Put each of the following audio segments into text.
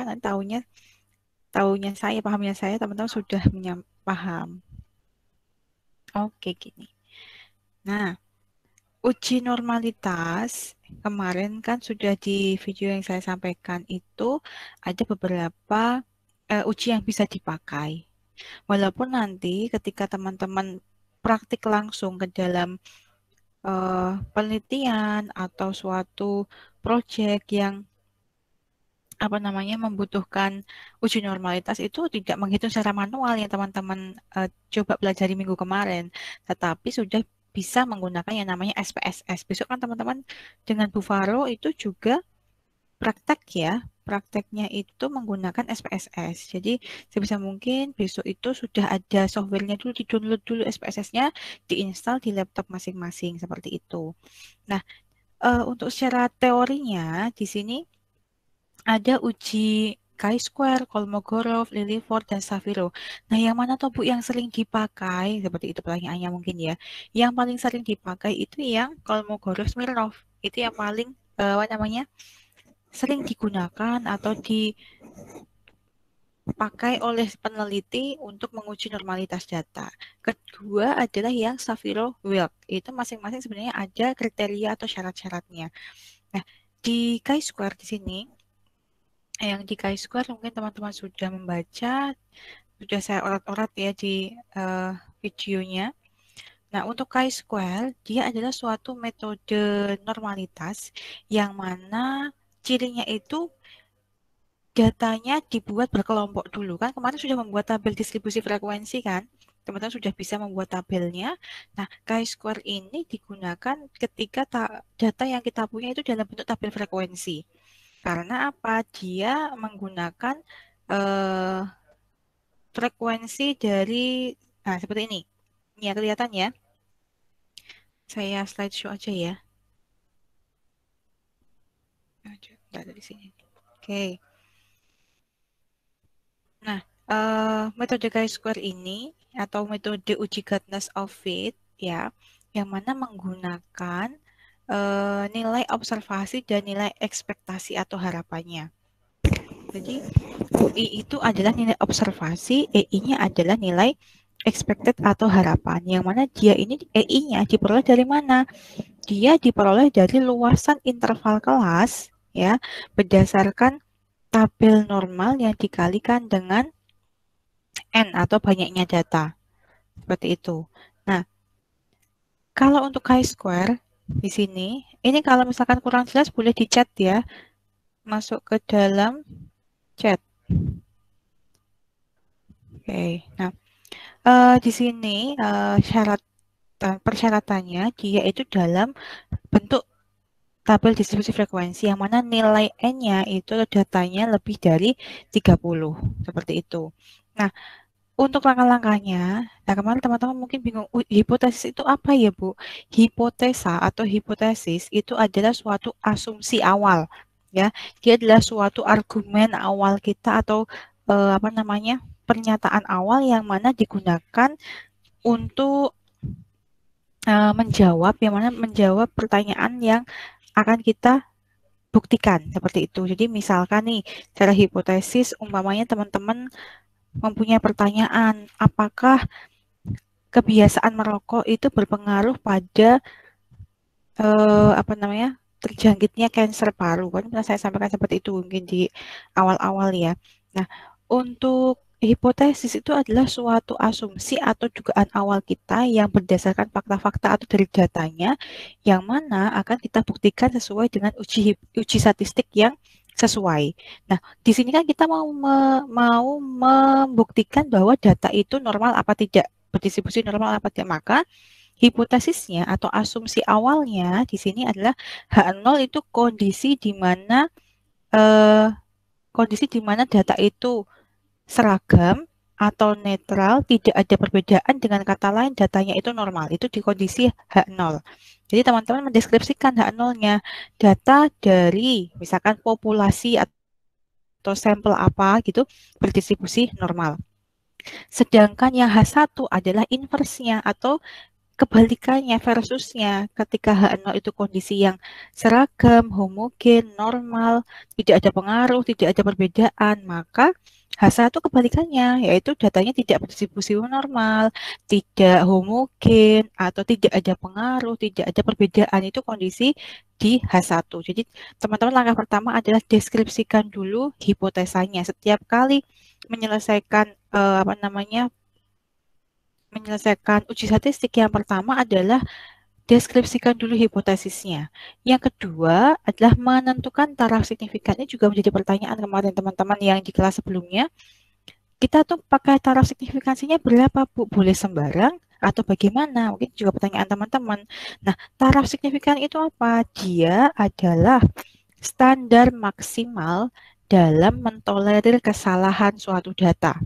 kan nanti tahunya saya, pahamnya saya, teman-teman sudah paham. Oke, gini. Nah, uji normalitas kemarin kan sudah di video yang saya sampaikan itu ada beberapa uji yang bisa dipakai. Walaupun nanti ketika teman-teman praktik langsung ke dalam penelitian atau suatu proyek yang apa namanya membutuhkan uji normalitas itu tidak menghitung secara manual yang teman-teman coba pelajari minggu kemarin, tetapi sudah bisa menggunakan yang namanya SPSS. Besok kan teman-teman dengan Bufaro itu juga praktek ya, prakteknya itu menggunakan SPSS. Jadi sebisa mungkin besok itu sudah ada softwarenya dulu, di-download dulu SPSS-nya, diinstal di laptop masing-masing seperti itu. Nah, untuk secara teorinya di sini ada uji chi-square, Kolmogorov, Liliford, dan Saviro. Nah, yang mana tuh Bu yang sering dipakai? Seperti itu pertanyaannya mungkin ya. Yang paling sering dipakai itu yang Kolmogorov-Smirnov. Itu yang paling apa namanya sering digunakan atau dipakai oleh peneliti untuk menguji normalitas data. Kedua adalah yang Saviro-Wilk. Itu masing-masing sebenarnya ada kriteria atau syarat-syaratnya. Nah, di chi-square di sini yang di chi-square mungkin teman-teman sudah membaca, sudah saya orat-orat ya di videonya. Nah, untuk chi-square dia adalah suatu metode normalitas yang mana cirinya itu datanya dibuat berkelompok dulu. Kan kemarin sudah membuat tabel distribusi frekuensi kan? Teman-teman sudah bisa membuat tabelnya. Nah, chi-square ini digunakan ketika data yang kita punya itu dalam bentuk tabel frekuensi. Karena apa? Dia menggunakan frekuensi dari, nah seperti ini. Ini ya kelihatan ya. Saya slideshow aja ya. Nggak ada di sini. Oke. Nah, metode chi-square ini atau metode uji Gartner of Fit ya, yang mana menggunakan nilai observasi dan nilai ekspektasi atau harapannya. Jadi UI itu adalah nilai observasi, EI-nya adalah nilai expected atau harapan. Yang mana dia ini EI-nya diperoleh dari mana? Dia diperoleh dari luasan interval kelas ya, berdasarkan tabel normal yang dikalikan dengan N atau banyaknya data. Seperti itu. Nah, kalau untuk chi-square di sini, ini kalau misalkan kurang jelas boleh di-chat ya. Masuk ke dalam chat. Oke. Nah, di sini persyaratannya dia itu dalam bentuk tabel distribusi frekuensi yang mana nilai N-nya itu datanya lebih dari 30. Seperti itu. Nah, untuk langkah-langkahnya, nah kemarin teman-teman mungkin bingung, hipotesis itu apa ya Bu? Hipotesa atau hipotesis itu adalah suatu asumsi awal, ya. Dia adalah suatu argumen awal kita atau apa namanya pernyataan awal yang mana digunakan untuk menjawab pertanyaan yang akan kita buktikan seperti itu. Jadi misalkan nih, secara hipotesis umpamanya teman-teman mempunyai pertanyaan, apakah kebiasaan merokok itu berpengaruh pada apa namanya terjangkitnya kanker paru. Kan pernah saya sampaikan seperti itu mungkin di awal-awal ya. Nah, untuk hipotesis itu adalah suatu asumsi atau dugaan awal kita yang berdasarkan fakta-fakta atau dari datanya yang mana akan kita buktikan sesuai dengan uji statistik yang sesuai. Nah, di sini kan kita mau membuktikan bahwa data itu normal apa tidak, berdistribusi normal apa tidak, maka hipotesisnya atau asumsi awalnya di sini adalah H0 itu kondisi di mana data itu seragam atau netral, tidak ada perbedaan, dengan kata lain datanya itu normal. Itu di kondisi H0. Jadi teman-teman mendeskripsikan H0-nya data dari misalkan populasi atau sampel apa gitu berdistribusi normal. Sedangkan yang H1 adalah inversnya atau kebalikannya, versusnya, ketika H0 itu kondisi yang seragam, homogen, normal, tidak ada pengaruh, tidak ada perbedaan, maka H1 kebalikannya, yaitu datanya tidak berdistribusi normal, tidak homogen, atau tidak ada pengaruh, tidak ada perbedaan. Itu kondisi di H1. Jadi teman-teman langkah pertama adalah deskripsikan dulu hipotesanya. Setiap kali menyelesaikan menyelesaikan uji statistik, yang pertama adalah deskripsikan dulu hipotesisnya. Yang kedua adalah menentukan taraf signifikannya, juga menjadi pertanyaan kemarin teman-teman yang di kelas sebelumnya. Kita tuh pakai taraf signifikansinya berapa, Bu? Boleh sembarang atau bagaimana? Mungkin juga pertanyaan teman-teman. Nah, taraf signifikan itu apa? Dia adalah standar maksimal dalam mentolerir kesalahan suatu data.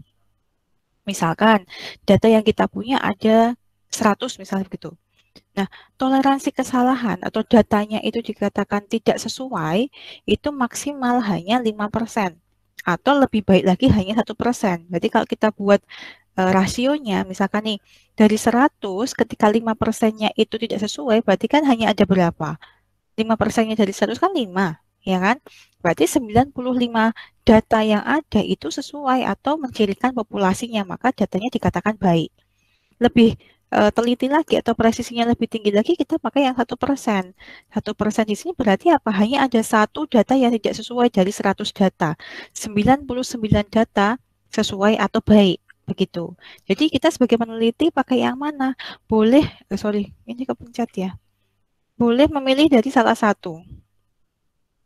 Misalkan data yang kita punya ada 100 misalnya begitu. Nah, toleransi kesalahan atau datanya itu dikatakan tidak sesuai, itu maksimal hanya 5%. Atau lebih baik lagi hanya 1%. Berarti kalau kita buat rasionya, misalkan nih, dari 100 ketika 5%-nya itu tidak sesuai, berarti kan hanya ada berapa? 5%-nya dari 100 kan 5, ya kan? Berarti 95 data yang ada itu sesuai atau mencirikan populasinya, maka datanya dikatakan baik. Lebih teliti lagi atau presisinya lebih tinggi lagi, kita pakai yang 1%. 1% di sini berarti apa? Hanya ada satu data yang tidak sesuai dari 100 data. 99 data sesuai atau baik. Begitu. Jadi kita sebagai peneliti pakai yang mana? Boleh, sorry, ini kepencet ya. Boleh memilih dari salah satu.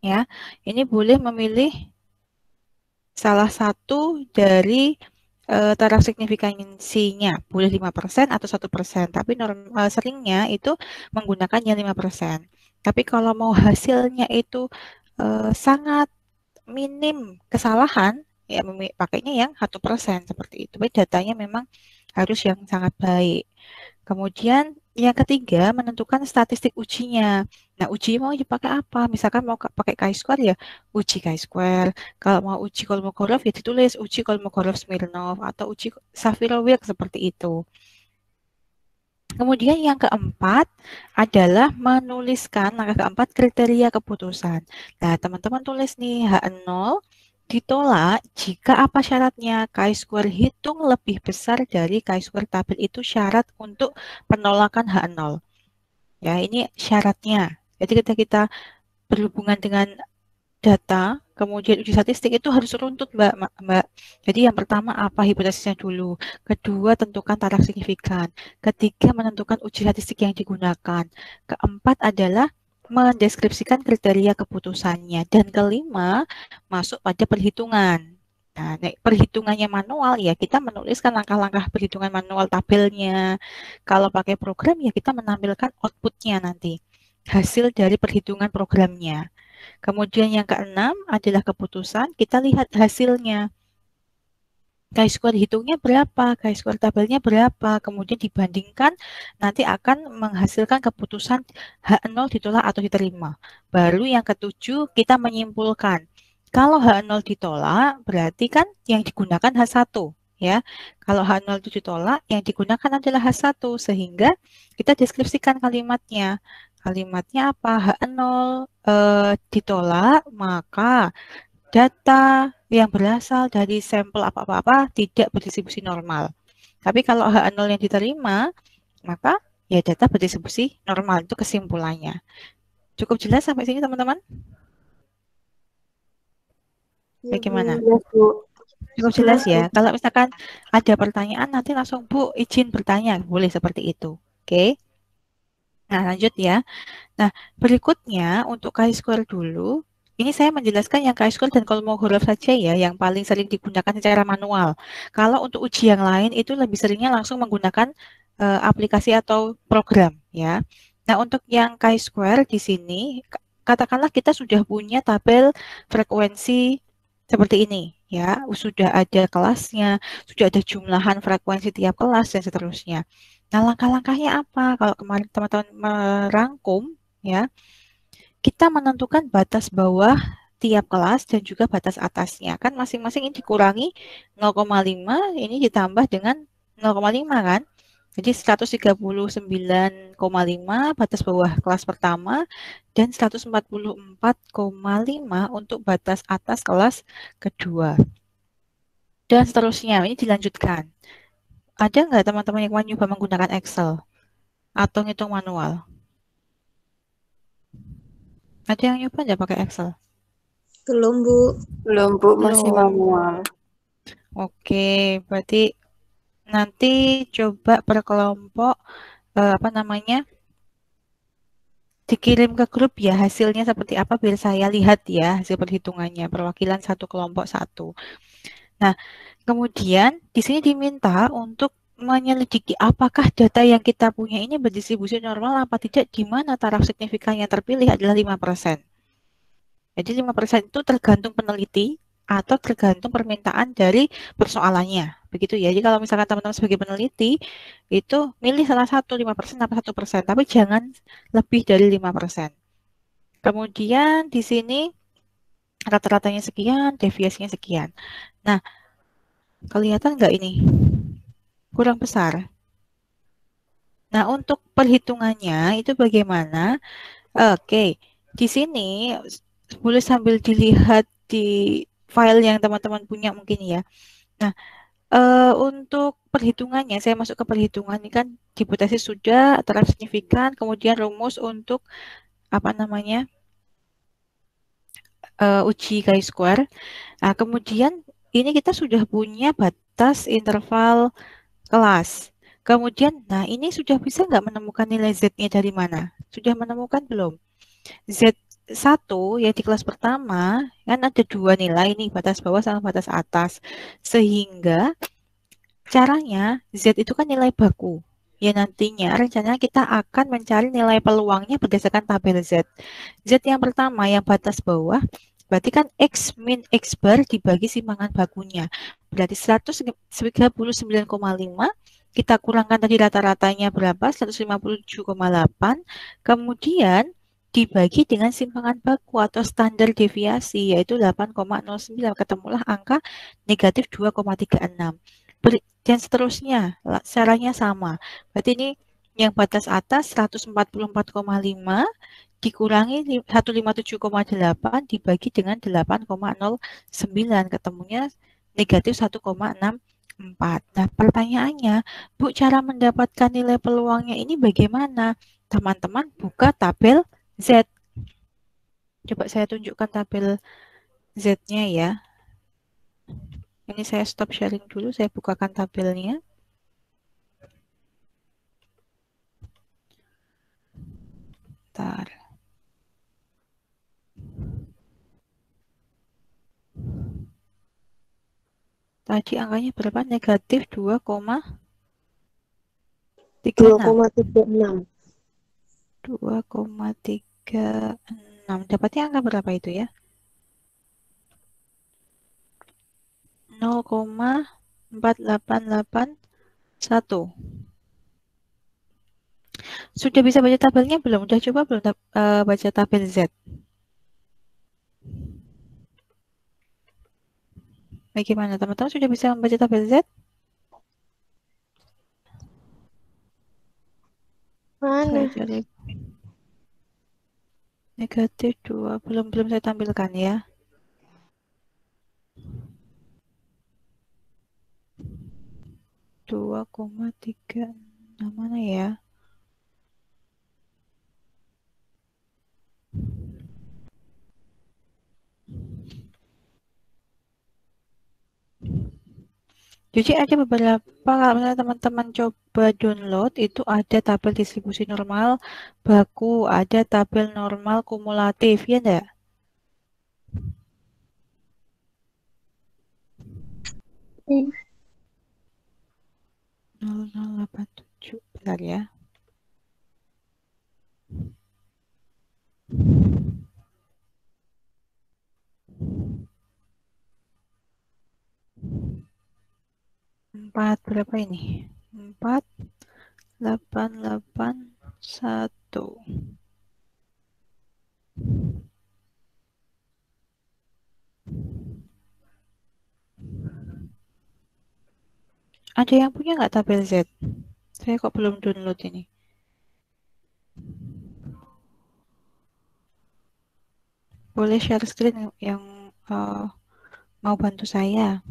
Ya, ini boleh memilih salah satu dari taraf signifikansinya, boleh 5% atau 1%, tapi seringnya itu menggunakan yang 5%. Tapi kalau mau hasilnya itu sangat minim kesalahan, ya pakainya yang 1% seperti itu. Tapi datanya memang harus yang sangat baik. Kemudian yang ketiga, menentukan statistik ujinya. Nah, uji mau dipakai apa? Misalkan mau pakai chi-square ya, uji chi-square. Kalau mau uji Kolmogorov ya ditulis uji Kolmogorov-Smirnov atau uji Shapiro-Wilk seperti itu. Kemudian yang keempat adalah menuliskan, langkah keempat, kriteria keputusan. Nah, teman-teman tulis nih, H0 ditolak jika apa syaratnya? Chi-square hitung lebih besar dari chi-square tabel, itu syarat untuk penolakan H0. Ya, ini syaratnya. Jadi ketika kita berhubungan dengan data, kemudian uji statistik itu harus runtut, Mbak. Jadi yang pertama apa hipotesisnya dulu, kedua tentukan taraf signifikan, ketiga menentukan uji statistik yang digunakan, keempat adalah mendeskripsikan kriteria keputusannya, dan kelima masuk pada perhitungan. Nah, perhitungannya manual ya kita menuliskan langkah-langkah perhitungan manual tabelnya. Kalau pakai program ya kita menampilkan outputnya nanti, hasil dari perhitungan programnya. Kemudian yang keenam adalah keputusan, kita lihat hasilnya. Chi-square hitungnya berapa, chi-square tabelnya berapa, kemudian dibandingkan, nanti akan menghasilkan keputusan H0 ditolak atau diterima. Baru yang ketujuh, kita menyimpulkan. Kalau H0 ditolak, berarti kan yang digunakan H1. Ya, kalau H0 itu ditolak, yang digunakan adalah H1, sehingga kita deskripsikan kalimatnya. Kalimatnya apa? H0 ditolak, maka data yang berasal dari sampel apa-apa tidak berdistribusi normal. Tapi kalau H0 yang diterima, maka ya data berdistribusi normal. Itu kesimpulannya. Cukup jelas sampai sini, teman-teman? Bagaimana? Cukup jelas ya. Kalau misalkan ada pertanyaan, nanti langsung Bu izin bertanya. Boleh seperti itu. Oke. Nah, lanjut ya. Nah, berikutnya untuk chi-square dulu. Ini saya menjelaskan yang chi-square dan Kolmogorov saja ya, yang paling sering digunakan secara manual. Kalau untuk uji yang lain itu lebih seringnya langsung menggunakan aplikasi atau program ya. Nah, untuk yang chi-square di sini, katakanlah kita sudah punya tabel frekuensi seperti ini ya, sudah ada kelasnya, sudah ada jumlahan frekuensi tiap kelas dan seterusnya. Nah, langkah-langkahnya apa? Kalau kemarin teman-teman merangkum ya, kita menentukan batas bawah tiap kelas dan juga batas atasnya. Kan masing-masing ini dikurangi 0,5, ini ditambah dengan 0,5 kan? Jadi 139,5 batas bawah kelas pertama dan 144,5 untuk batas atas kelas kedua. Dan seterusnya, ini dilanjutkan. Ada nggak teman-teman yang mau nyoba menggunakan Excel atau ngitung manual? Ada yang nyoba nggak pakai Excel? Belum, Bu. Belum, Bu, masih Belum. manual. Oke, berarti nanti coba per kelompok apa namanya dikirim ke grup ya hasilnya seperti apa biar saya lihat ya hasil perhitungannya perwakilan satu kelompok satu. Nah, kemudian di sini diminta untuk menyelidiki apakah data yang kita punya ini berdistribusi normal apa tidak di mana taraf signifikan yang terpilih adalah 5%. Jadi 5% itu tergantung peneliti atau tergantung permintaan dari persoalannya. Begitu ya. Jadi kalau misalkan teman-teman sebagai peneliti itu milih salah satu 5% atau 1%, tapi jangan lebih dari 5%. Kemudian di sini rata-ratanya sekian, deviasinya sekian. Nah, kelihatan nggak ini? Kurang besar. Nah, untuk perhitungannya itu bagaimana? Oke, di sini boleh sambil dilihat di file yang teman-teman punya mungkin ya. Nah, untuk perhitungannya, saya masuk ke perhitungan ini kan hipotesis sudah, taraf signifikan, kemudian rumus untuk apa namanya uji chi-square. Nah, kemudian ini kita sudah punya batas interval kelas. Kemudian, nah ini sudah bisa nggak menemukan nilai Z-nya dari mana? Sudah menemukan belum? Z1 yang di kelas pertama kan ada dua nilai nih, batas bawah sama batas atas. Sehingga caranya Z itu kan nilai baku. Ya nantinya rencananya kita akan mencari nilai peluangnya berdasarkan tabel Z. Z yang pertama yang batas bawah berarti kan X min X bar dibagi simpangan bakunya. Berarti 139,5 kita kurangkan tadi rata-ratanya berapa? 157,8. Kemudian dibagi dengan simpangan baku atau standar deviasi yaitu 8,09. Ketemulah angka negatif 2,36. Dan seterusnya, caranya sama. Berarti ini yang batas atas 144,5 dikurangi 157,8 dibagi dengan 8,09 ketemunya negatif 1,64. Nah, pertanyaannya, Bu, cara mendapatkan nilai peluangnya ini bagaimana? Teman-teman buka tabel Z. Coba saya tunjukkan tabel Z-nya ya. Ini saya stop sharing dulu, saya bukakan tabelnya. Bentar. Tadi angkanya berapa? Negatif 2,36. 2,36. 2,36. Dapatnya angka berapa itu ya? 0,4881. Sudah bisa baca tabelnya belum? Udah coba belum baca tabel Z? Bagaimana teman-teman sudah bisa membaca tabel Z? Mana? Saya cari negatif 2. Belum saya tampilkan ya. Dua koma tiga mana ya? Jadi ada beberapa kalau misalnya teman-teman coba download itu ada tabel distribusi normal baku, ada tabel normal kumulatif ya enggak? 0087 bentar ya. Empat berapa ini? 4881. Ada yang punya nggak tabel Z? Saya kok belum download ini. Boleh share screen yang mau bantu saya.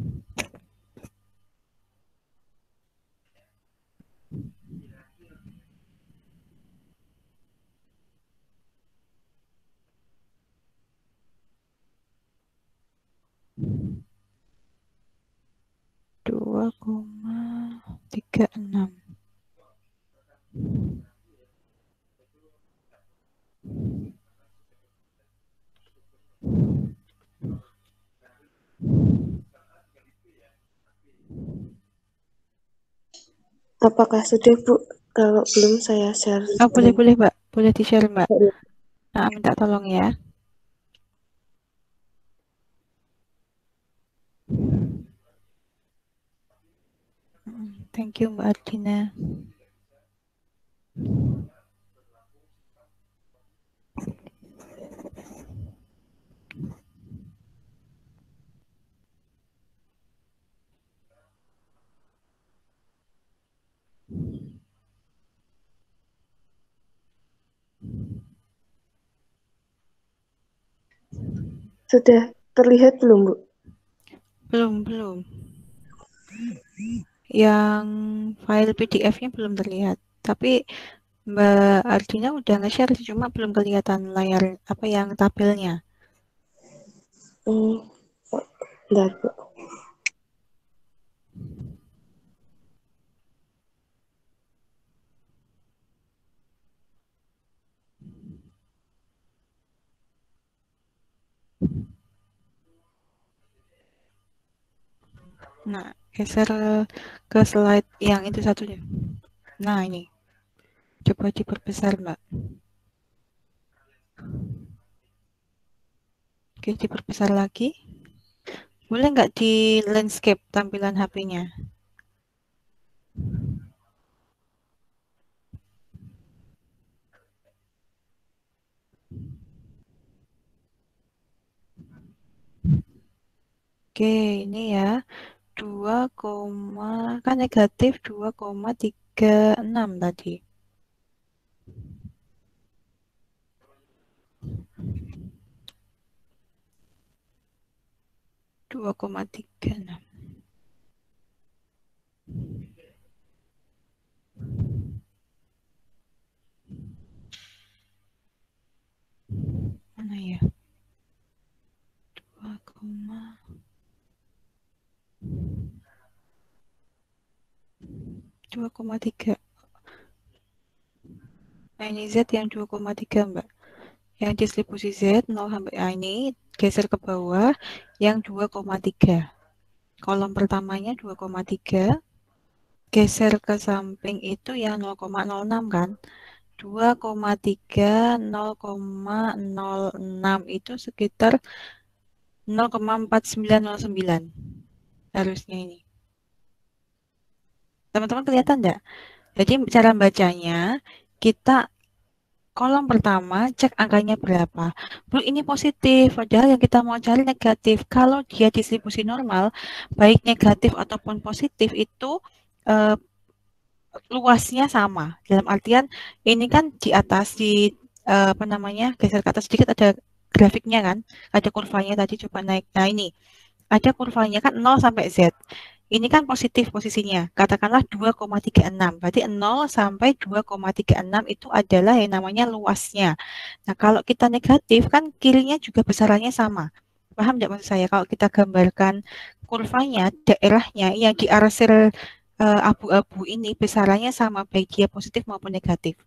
Dua koma tiga enam. Apakah sudah, Bu? Kalau belum saya share Oh, screen. boleh Mbak. Boleh di-share Mbak. Nah, minta tolong ya. Thank you Mbak Ardina. Sudah terlihat belum, Bu? Belum. Yang file PDF-nya belum terlihat. Tapi Mbak Ardina udah nge-share cuma belum kelihatan layar apa yang tabelnya. Bentar, Bu. Nah, geser ke slide yang itu satunya. Nah, ini. Coba diperbesar, Mbak. Oke, diperbesar lagi. Boleh nggak di landscape tampilan HP-nya? Oke, ini ya. 2, kan negatif 2,36 tadi. 2,36. Mana ya? 2,3. Nah, ini Z yang 2,3, Mbak. Yang distribusi Z 0 sampai A ini geser ke bawah yang 2,3. Kolom pertamanya 2,3, geser ke samping itu yang 0,06 kan. 2,3, 0,06 itu sekitar 0,4909 harusnya ini. Teman-teman kelihatan enggak? Jadi cara bacanya kita kolom pertama cek angkanya berapa. Bu, ini positif, padahal yang kita mau cari negatif. Kalau dia distribusi normal, baik negatif ataupun positif itu eh, luasnya sama. Dalam artian ini kan di atas apa namanya geser ke atas sedikit ada grafiknya kan, ada kurvanya tadi coba naik. Nah ini ada kurvanya kan 0 sampai Z. Ini kan positif posisinya, katakanlah 2,36. Berarti 0 sampai 2,36 itu adalah yang namanya luasnya. Nah, kalau kita negatif kan kirinya juga besarannya sama. Paham tidak maksud saya? Kalau kita gambarkan kurvanya, daerahnya yang diarsir abu-abu ini besarannya sama baik dia positif maupun negatif.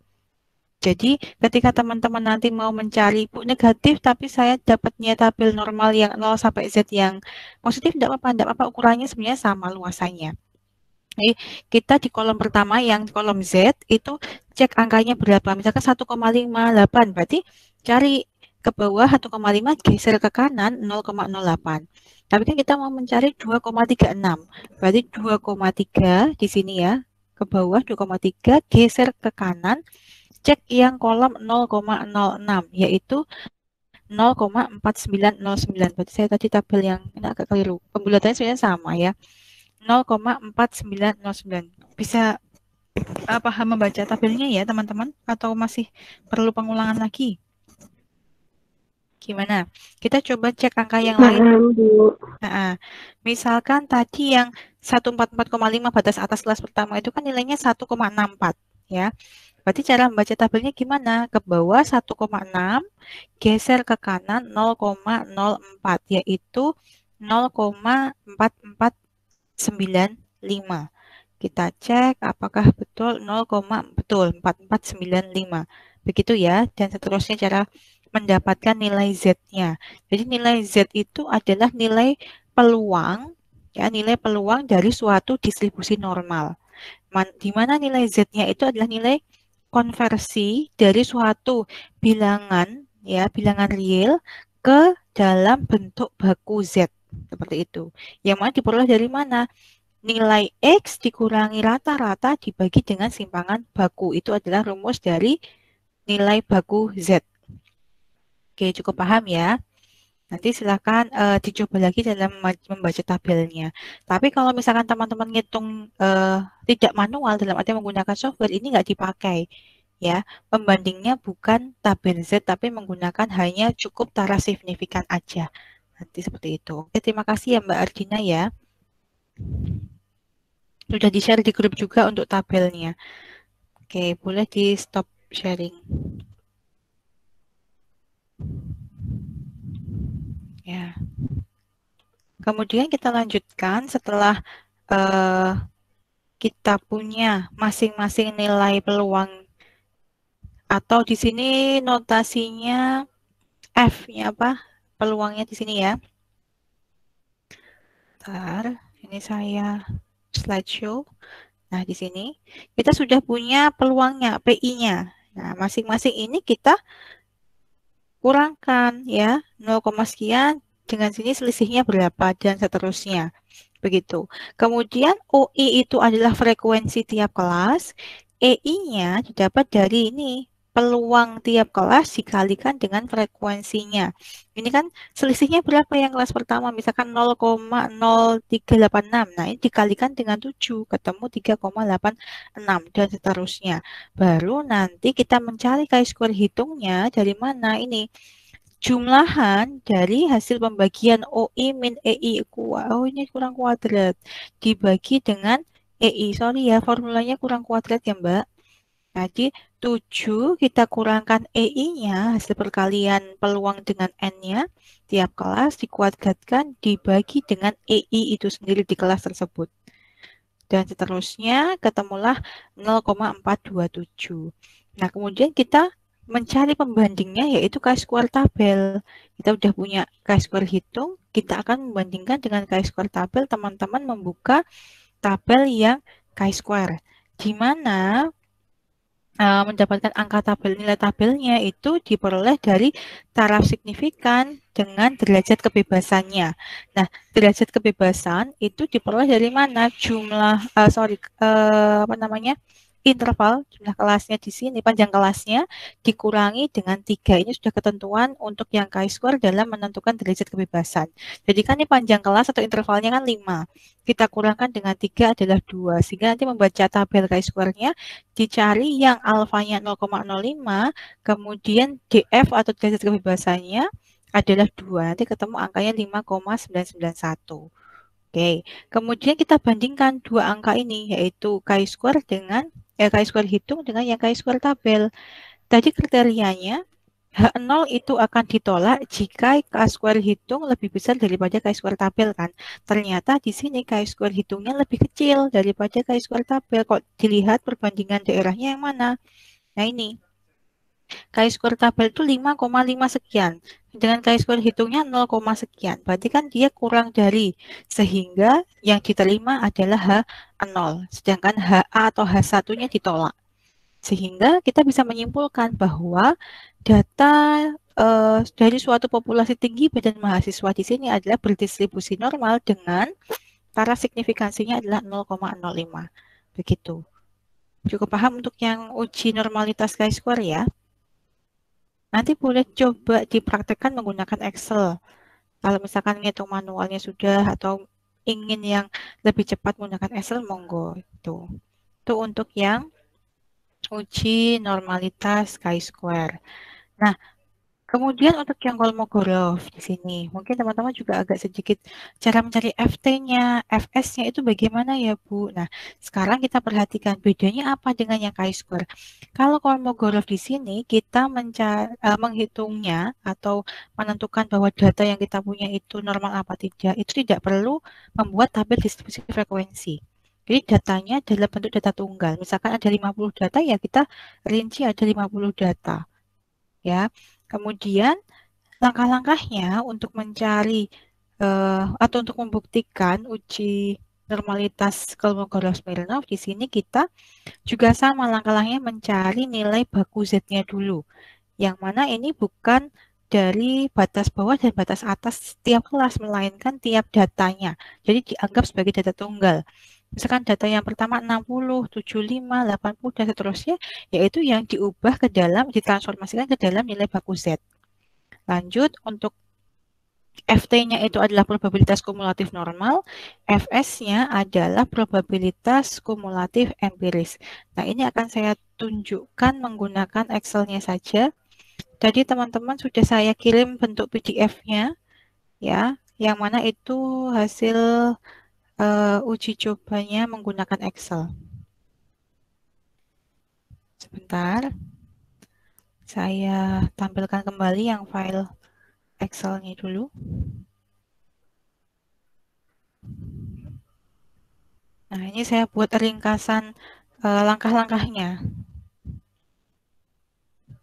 Jadi ketika teman-teman nanti mau mencari Bu negatif tapi saya dapatnya tabel normal yang 0 sampai Z yang positif, tidak apa-apa, ukurannya sebenarnya sama luasannya. Jadi kita di kolom pertama yang kolom Z itu cek angkanya berapa. Misalkan 1,58 berarti cari ke bawah 1,5 geser ke kanan 0,08. Tapi kan kita mau mencari 2,36. Berarti 2,3 di sini ya. Ke bawah 2,3 geser ke kanan cek yang kolom 0,06 yaitu 0,4909. Berarti saya tadi tabel yang ini agak keliru. Pembulatannya sebenarnya sama ya. 0,4909. Bisa Paham membaca tabelnya ya teman-teman? Atau masih perlu pengulangan lagi? Gimana? Kita coba cek angka yang lain. Paham, Bu. Nah, misalkan tadi yang 144,5 batas atas kelas pertama itu kan nilainya 1,64 ya. Berarti cara membaca tabelnya gimana? Ke bawah 1,6, geser ke kanan 0,04 yaitu 0,4495. Kita cek apakah betul 0, betul 4495. Begitu ya, dan seterusnya cara mendapatkan nilai Z-nya. Jadi nilai Z itu adalah nilai peluang, ya, nilai peluang dari suatu distribusi normal. Di mana nilai Z-nya itu adalah nilai konversi dari suatu bilangan, ya, bilangan real ke dalam bentuk baku Z. Seperti itu. Yang mana diperoleh dari mana? Nilai X dikurangi rata-rata dibagi dengan simpangan baku. Itu adalah rumus dari nilai baku Z. Oke, cukup paham ya. Nanti silakan dicoba lagi dalam membaca tabelnya. Tapi kalau misalkan teman-teman ngitung tidak manual dalam arti menggunakan software, ini nggak dipakai. Ya, pembandingnya bukan tabel Z, tapi menggunakan hanya cukup tara signifikan aja. Nanti seperti itu. Oke, terima kasih ya Mbak Ardina ya. Sudah di-share di grup juga untuk tabelnya. Oke, boleh di stop sharing. Ya. Kemudian kita lanjutkan setelah kita punya masing-masing nilai peluang atau di sini notasinya F-nya apa? Peluangnya di sini ya. Bentar, ini saya slideshow. Nah, di sini kita sudah punya peluangnya, PI-nya. Nah, masing-masing ini kita kurangkan ya, 0, sekian, dengan sini selisihnya berapa, dan seterusnya. Begitu. Kemudian OI itu adalah frekuensi tiap kelas, EI-nya didapat dari ini, peluang tiap kelas dikalikan dengan frekuensinya. Ini kan selisihnya berapa yang kelas pertama, misalkan 0,0386. Nah, ini dikalikan dengan 7, ketemu 3,86 dan seterusnya. Baru nanti kita mencari chi-square hitungnya dari mana ini? Jumlahan dari hasil pembagian OI min EI. Oh, ini kurang kuadrat. Dibagi dengan EI. Sorry ya, formulanya kurang kuadrat ya, Mbak. Jadi 7 kita kurangkan EI-nya, hasil perkalian peluang dengan N-nya, tiap kelas dikuadratkan dibagi dengan EI itu sendiri di kelas tersebut. Dan seterusnya ketemulah 0,427. Nah, kemudian kita mencari pembandingnya yaitu chi-square tabel. Kita udah punya chi-square hitung, kita akan membandingkan dengan chi-square tabel. Teman-teman membuka tabel yang chi-square, di mana mendapatkan angka tabel, nilai tabelnya itu diperoleh dari taraf signifikan dengan derajat kebebasannya. Nah, derajat kebebasan itu diperoleh dari mana? Jumlah, apa namanya? Interval, jumlah kelasnya di sini, panjang kelasnya dikurangi dengan 3. Ini sudah ketentuan untuk yang chi-square dalam menentukan derajat kebebasan. Jadi kan ini panjang kelas atau intervalnya kan 5. Kita kurangkan dengan 3 adalah 2. Sehingga nanti membaca tabel chi-square-nya dicari yang alfanya 0,05, kemudian DF atau derajat kebebasannya adalah 2. Nanti ketemu angkanya 5,991. Oke, kemudian kita bandingkan dua angka ini, yaitu chi-square dengan chi-square hitung dengan yang chi-square tabel. Tadi kriterianya H0 itu akan ditolak jika chi-square hitung lebih besar daripada chi-square tabel kan. Ternyata di sini chi-square hitungnya lebih kecil daripada chi-square tabel. Kok dilihat perbandingan daerahnya yang mana? Nah ini, chi-square tabel itu 5,5 sekian. Dengan chi-square hitungnya 0, sekian. Berarti kan dia kurang dari. Sehingga yang diterima adalah H0. Sedangkan HA atau H1-nya ditolak. Sehingga kita bisa menyimpulkan bahwa data dari suatu populasi tinggi badan mahasiswa di sini adalah berdistribusi normal dengan taraf signifikansinya adalah 0,05. Begitu. Cukup paham untuk yang uji normalitas chi-square ya? Nanti boleh coba dipraktekkan menggunakan Excel. Kalau misalkan ngitung manualnya sudah atau ingin yang lebih cepat menggunakan Excel, monggo itu. Itu untuk yang uji normalitas chi-square. Nah, kemudian untuk yang Kolmogorov di sini, mungkin teman-teman juga agak sedikit cara mencari FT-nya, FS-nya itu bagaimana ya, Bu? Nah, sekarang kita perhatikan bedanya apa dengan yang chi-square. Kalau Kolmogorov di sini kita menghitungnya atau menentukan bahwa data yang kita punya itu normal apa tidak, itu tidak perlu membuat tabel distribusi frekuensi. Jadi datanya dalam bentuk data tunggal. Misalkan ada 50 data, ya kita rinci ada 50 data. Ya, kemudian langkah-langkahnya untuk mencari atau untuk membuktikan uji normalitas Kolmogorov-Smirnov di sini kita juga sama langkah-langkahnya mencari nilai baku Z-nya dulu. Yang mana ini bukan dari batas bawah dan batas atas tiap kelas, melainkan tiap datanya. Jadi dianggap sebagai data tunggal. Misalkan data yang pertama 60, 75, 80, dan seterusnya, yaitu yang diubah ke dalam, ditransformasikan ke dalam nilai baku Z. Lanjut, untuk FT-nya itu adalah probabilitas kumulatif normal, FS-nya adalah probabilitas kumulatif empiris. Nah, ini akan saya tunjukkan menggunakan Excel-nya saja. Jadi teman-teman sudah saya kirim bentuk PDF-nya, ya, yang mana itu hasil uji cobanya menggunakan Excel. Sebentar, saya tampilkan kembali yang file Excel-nya dulu. Nah, ini saya buat ringkasan langkah-langkahnya.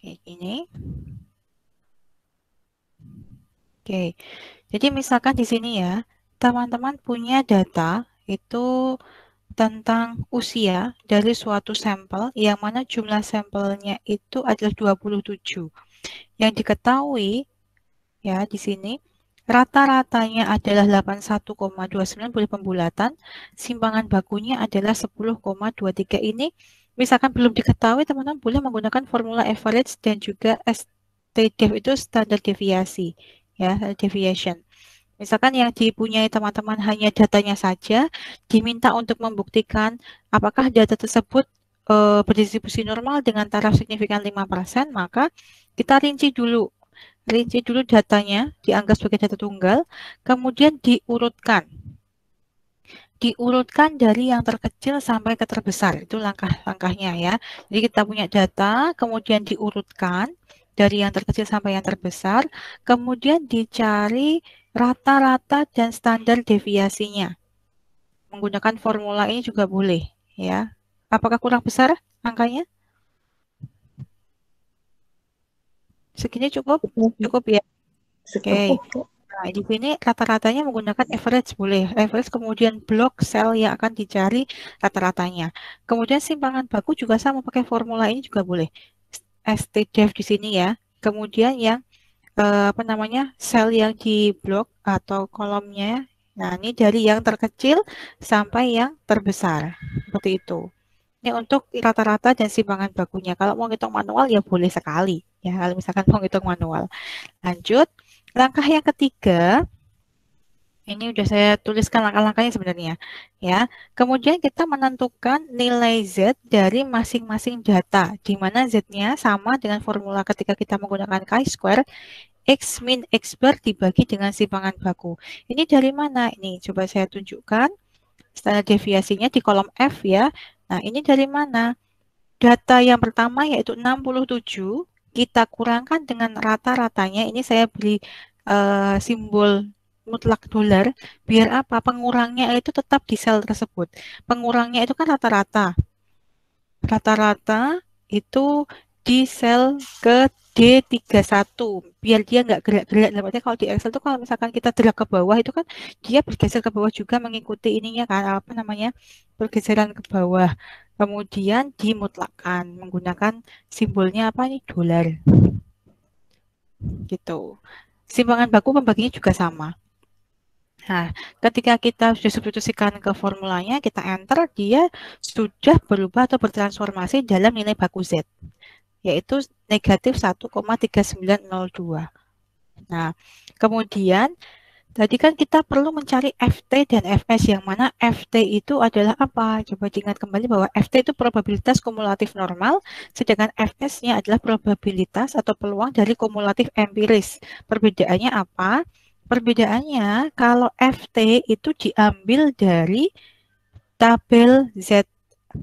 Kayak gini. Oke, jadi misalkan di sini ya, teman-teman punya data itu tentang usia dari suatu sampel, yang mana jumlah sampelnya itu adalah 27. Yang diketahui ya di sini, rata-ratanya adalah 81,29 boleh pembulatan, simpangan bakunya adalah 10,23. Ini misalkan belum diketahui, teman-teman boleh menggunakan formula average dan juga STDEV itu standar deviasi, ya, deviation. Misalkan yang dipunyai teman-teman hanya datanya saja, diminta untuk membuktikan apakah data tersebut berdistribusi normal dengan taraf signifikan 5%, maka kita rinci dulu datanya, dianggap sebagai data tunggal, kemudian diurutkan. Diurutkan dari yang terkecil sampai ke terbesar, itu langkah-langkahnya ya. Jadi kita punya data, kemudian diurutkan dari yang terkecil sampai yang terbesar, kemudian dicari rata-rata dan standar deviasinya. Menggunakan formula ini juga boleh ya. Apakah kurang besar angkanya? Segini cukup? Cukup ya. Oke. Nah, di sini rata-ratanya menggunakan average boleh. Average kemudian blok sel yang akan dicari rata-ratanya. Kemudian simpangan baku juga sama pakai formula ini juga boleh. STDEV di sini ya. Kemudian yang apa namanya? Sel yang di blok atau kolomnya. Nah, ini dari yang terkecil sampai yang terbesar. Seperti itu. Ini untuk rata-rata dan simpangan bakunya. Kalau mau hitung manual ya boleh sekali. Ya, kalau misalkan mau hitung manual. Lanjut. Langkah yang ketiga, ini udah saya tuliskan langkah-langkahnya sebenarnya. Ya, kemudian kita menentukan nilai Z dari masing-masing data, di mana Z-nya sama dengan formula ketika kita menggunakan chi-square, X min X bar dibagi dengan simpangan baku. Ini dari mana? Ini coba saya tunjukkan. Standar deviasinya di kolom F ya. Nah, ini dari mana? Data yang pertama yaitu 67, kita kurangkan dengan rata-ratanya. Ini saya beri simbol mutlak dolar, biar apa? Pengurangnya itu tetap di sel tersebut. Pengurangnya itu kan rata-rata. Rata-rata itu di sel ke D31, biar dia nggak gerak-gerak. Artinya kalau di Excel itu kalau misalkan kita drag ke bawah itu kan dia bergeser ke bawah juga mengikuti ininya kan, apa namanya, pergeseran ke bawah. Kemudian dimutlakan menggunakan simbolnya apa nih, dolar. Gitu. Simpangan baku pembaginya juga sama. Nah, ketika kita sudah substitusikan ke formulanya, kita enter, dia sudah berubah atau bertransformasi dalam nilai baku Z, yaitu negatif 1,3902. Nah, kemudian Tadi kan kita perlu mencari FT dan FS, yang mana FT itu adalah apa? Coba diingat kembali bahwa FT itu probabilitas kumulatif normal, sedangkan FS-nya adalah probabilitas atau peluang dari kumulatif empiris. Perbedaannya apa? Perbedaannya kalau FT itu diambil dari tabel Z,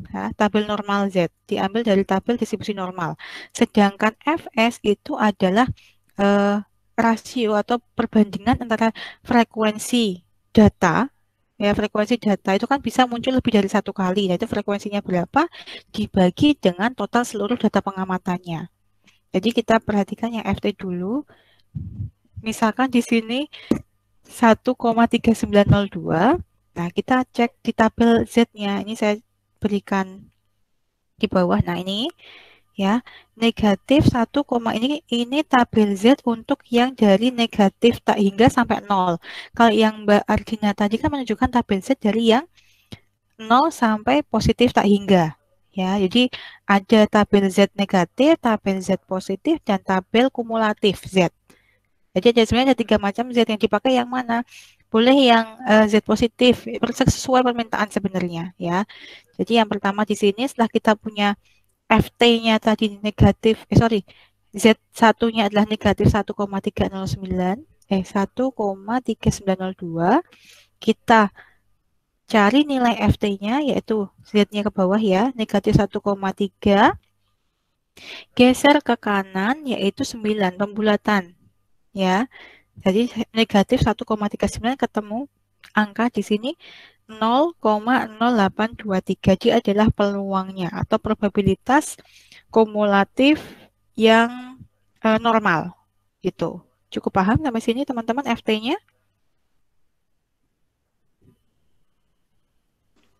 ya, tabel normal Z, diambil dari tabel distribusi normal. Sedangkan FS itu adalah rasio atau perbandingan antara frekuensi data, ya frekuensi data itu kan bisa muncul lebih dari satu kali, yaitu frekuensinya berapa dibagi dengan total seluruh data pengamatannya. Jadi kita perhatikan yang FT dulu. Misalkan di sini 1,3902. Nah, kita cek di tabel Z-nya. Ini saya berikan di bawah. Nah, ini ya negatif 1, ini tabel Z untuk yang dari negatif tak hingga sampai 0. Kalau yang Mbak Ardina tadi kan menunjukkan tabel Z dari yang 0 sampai positif tak hingga, ya. Jadi ada tabel Z negatif, tabel Z positif, dan tabel kumulatif Z. Jadi ada sebenarnya ada 3 macam Z, yang dipakai yang mana? Boleh yang Z positif sesuai permintaan sebenarnya, ya. Jadi yang pertama di sini setelah kita punya FT-nya tadi negatif, Z1-nya adalah negatif 1,3902. Kita cari nilai FT-nya, yaitu Z-nya ke bawah ya, negatif 1,3. Geser ke kanan, yaitu 9, pembulatan. Ya, jadi negatif 1,39 ketemu angka di sini 0,0823. Jadi adalah peluangnya atau probabilitas kumulatif yang normal gitu. Cukup paham sampai sini teman-teman FT-nya?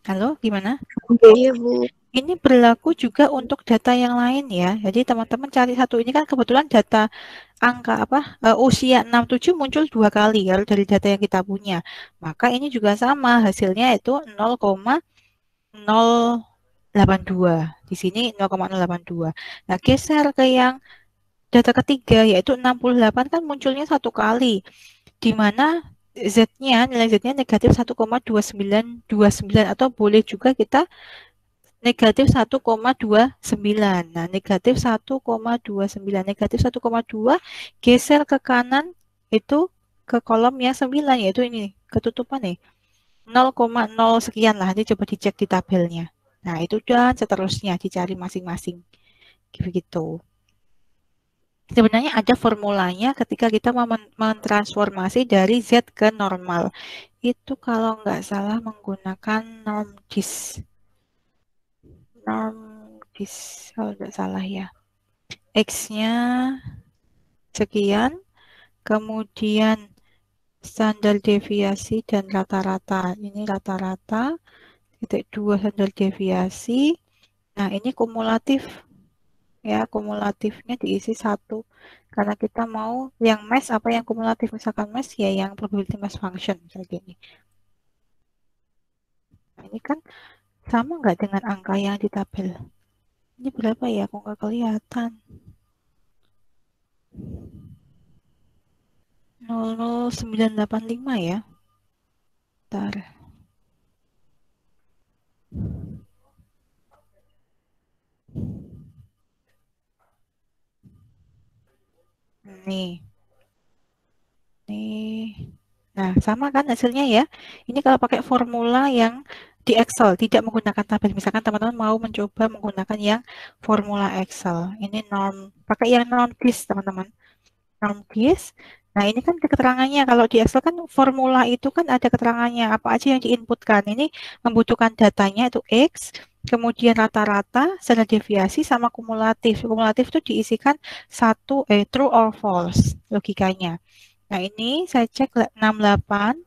Halo, gimana? Iya, Bu. Ini berlaku juga untuk data yang lain ya. Jadi teman-teman cari satu, ini kan kebetulan data angka usia 67 muncul 2 kali kalau dari data yang kita punya. Maka ini juga sama, hasilnya itu 0,082. Di sini 0,082. Nah, geser ke yang data ketiga, yaitu 68 kan munculnya satu kali, di mana nilai Z-nya negatif 1,2929, atau boleh juga kita negatif 1,29. Nah, negatif 1,29, negatif 1,2, geser ke kanan itu ke kolom yang 9, yaitu ini, ketutupan nih. 0,0 sekian lah, nanti coba dicek di tabelnya. Nah, itu dan seterusnya dicari masing-masing. Begitu. Sebenarnya ada formulanya ketika kita mau mentransformasi dari Z ke normal. Itu kalau nggak salah menggunakan norm dis. Kalau nggak salah ya. X-nya sekian, kemudian standar deviasi dan rata-rata. Ini rata-rata, titik 2 standar deviasi. Nah, ini kumulatif. Ya, kumulatifnya diisi 1. Karena kita mau yang mass apa yang kumulatif. Misalkan mass ya yang probability mass function. Misalnya gini. Nah, ini kan sama nggak dengan angka yang di tabel? Ini berapa ya? Kok nggak kelihatan? 00985 ya. Bentar. Nih. Nih. Nah, sama kan hasilnya ya. Ini kalau pakai formula yang di Excel, tidak menggunakan tabel. Misalkan teman-teman mau mencoba menggunakan yang formula Excel. Ini pakai yang norm dis, teman-teman. Norm dis. Nah, ini kan keterangannya. Kalau di Excel kan formula itu kan ada keterangannya. Apa aja yang diinputkan. Ini membutuhkan datanya itu X, kemudian rata-rata, standar deviasi, sama kumulatif. Kumulatif itu diisikan true or false logikanya. Nah, ini saya cek 68,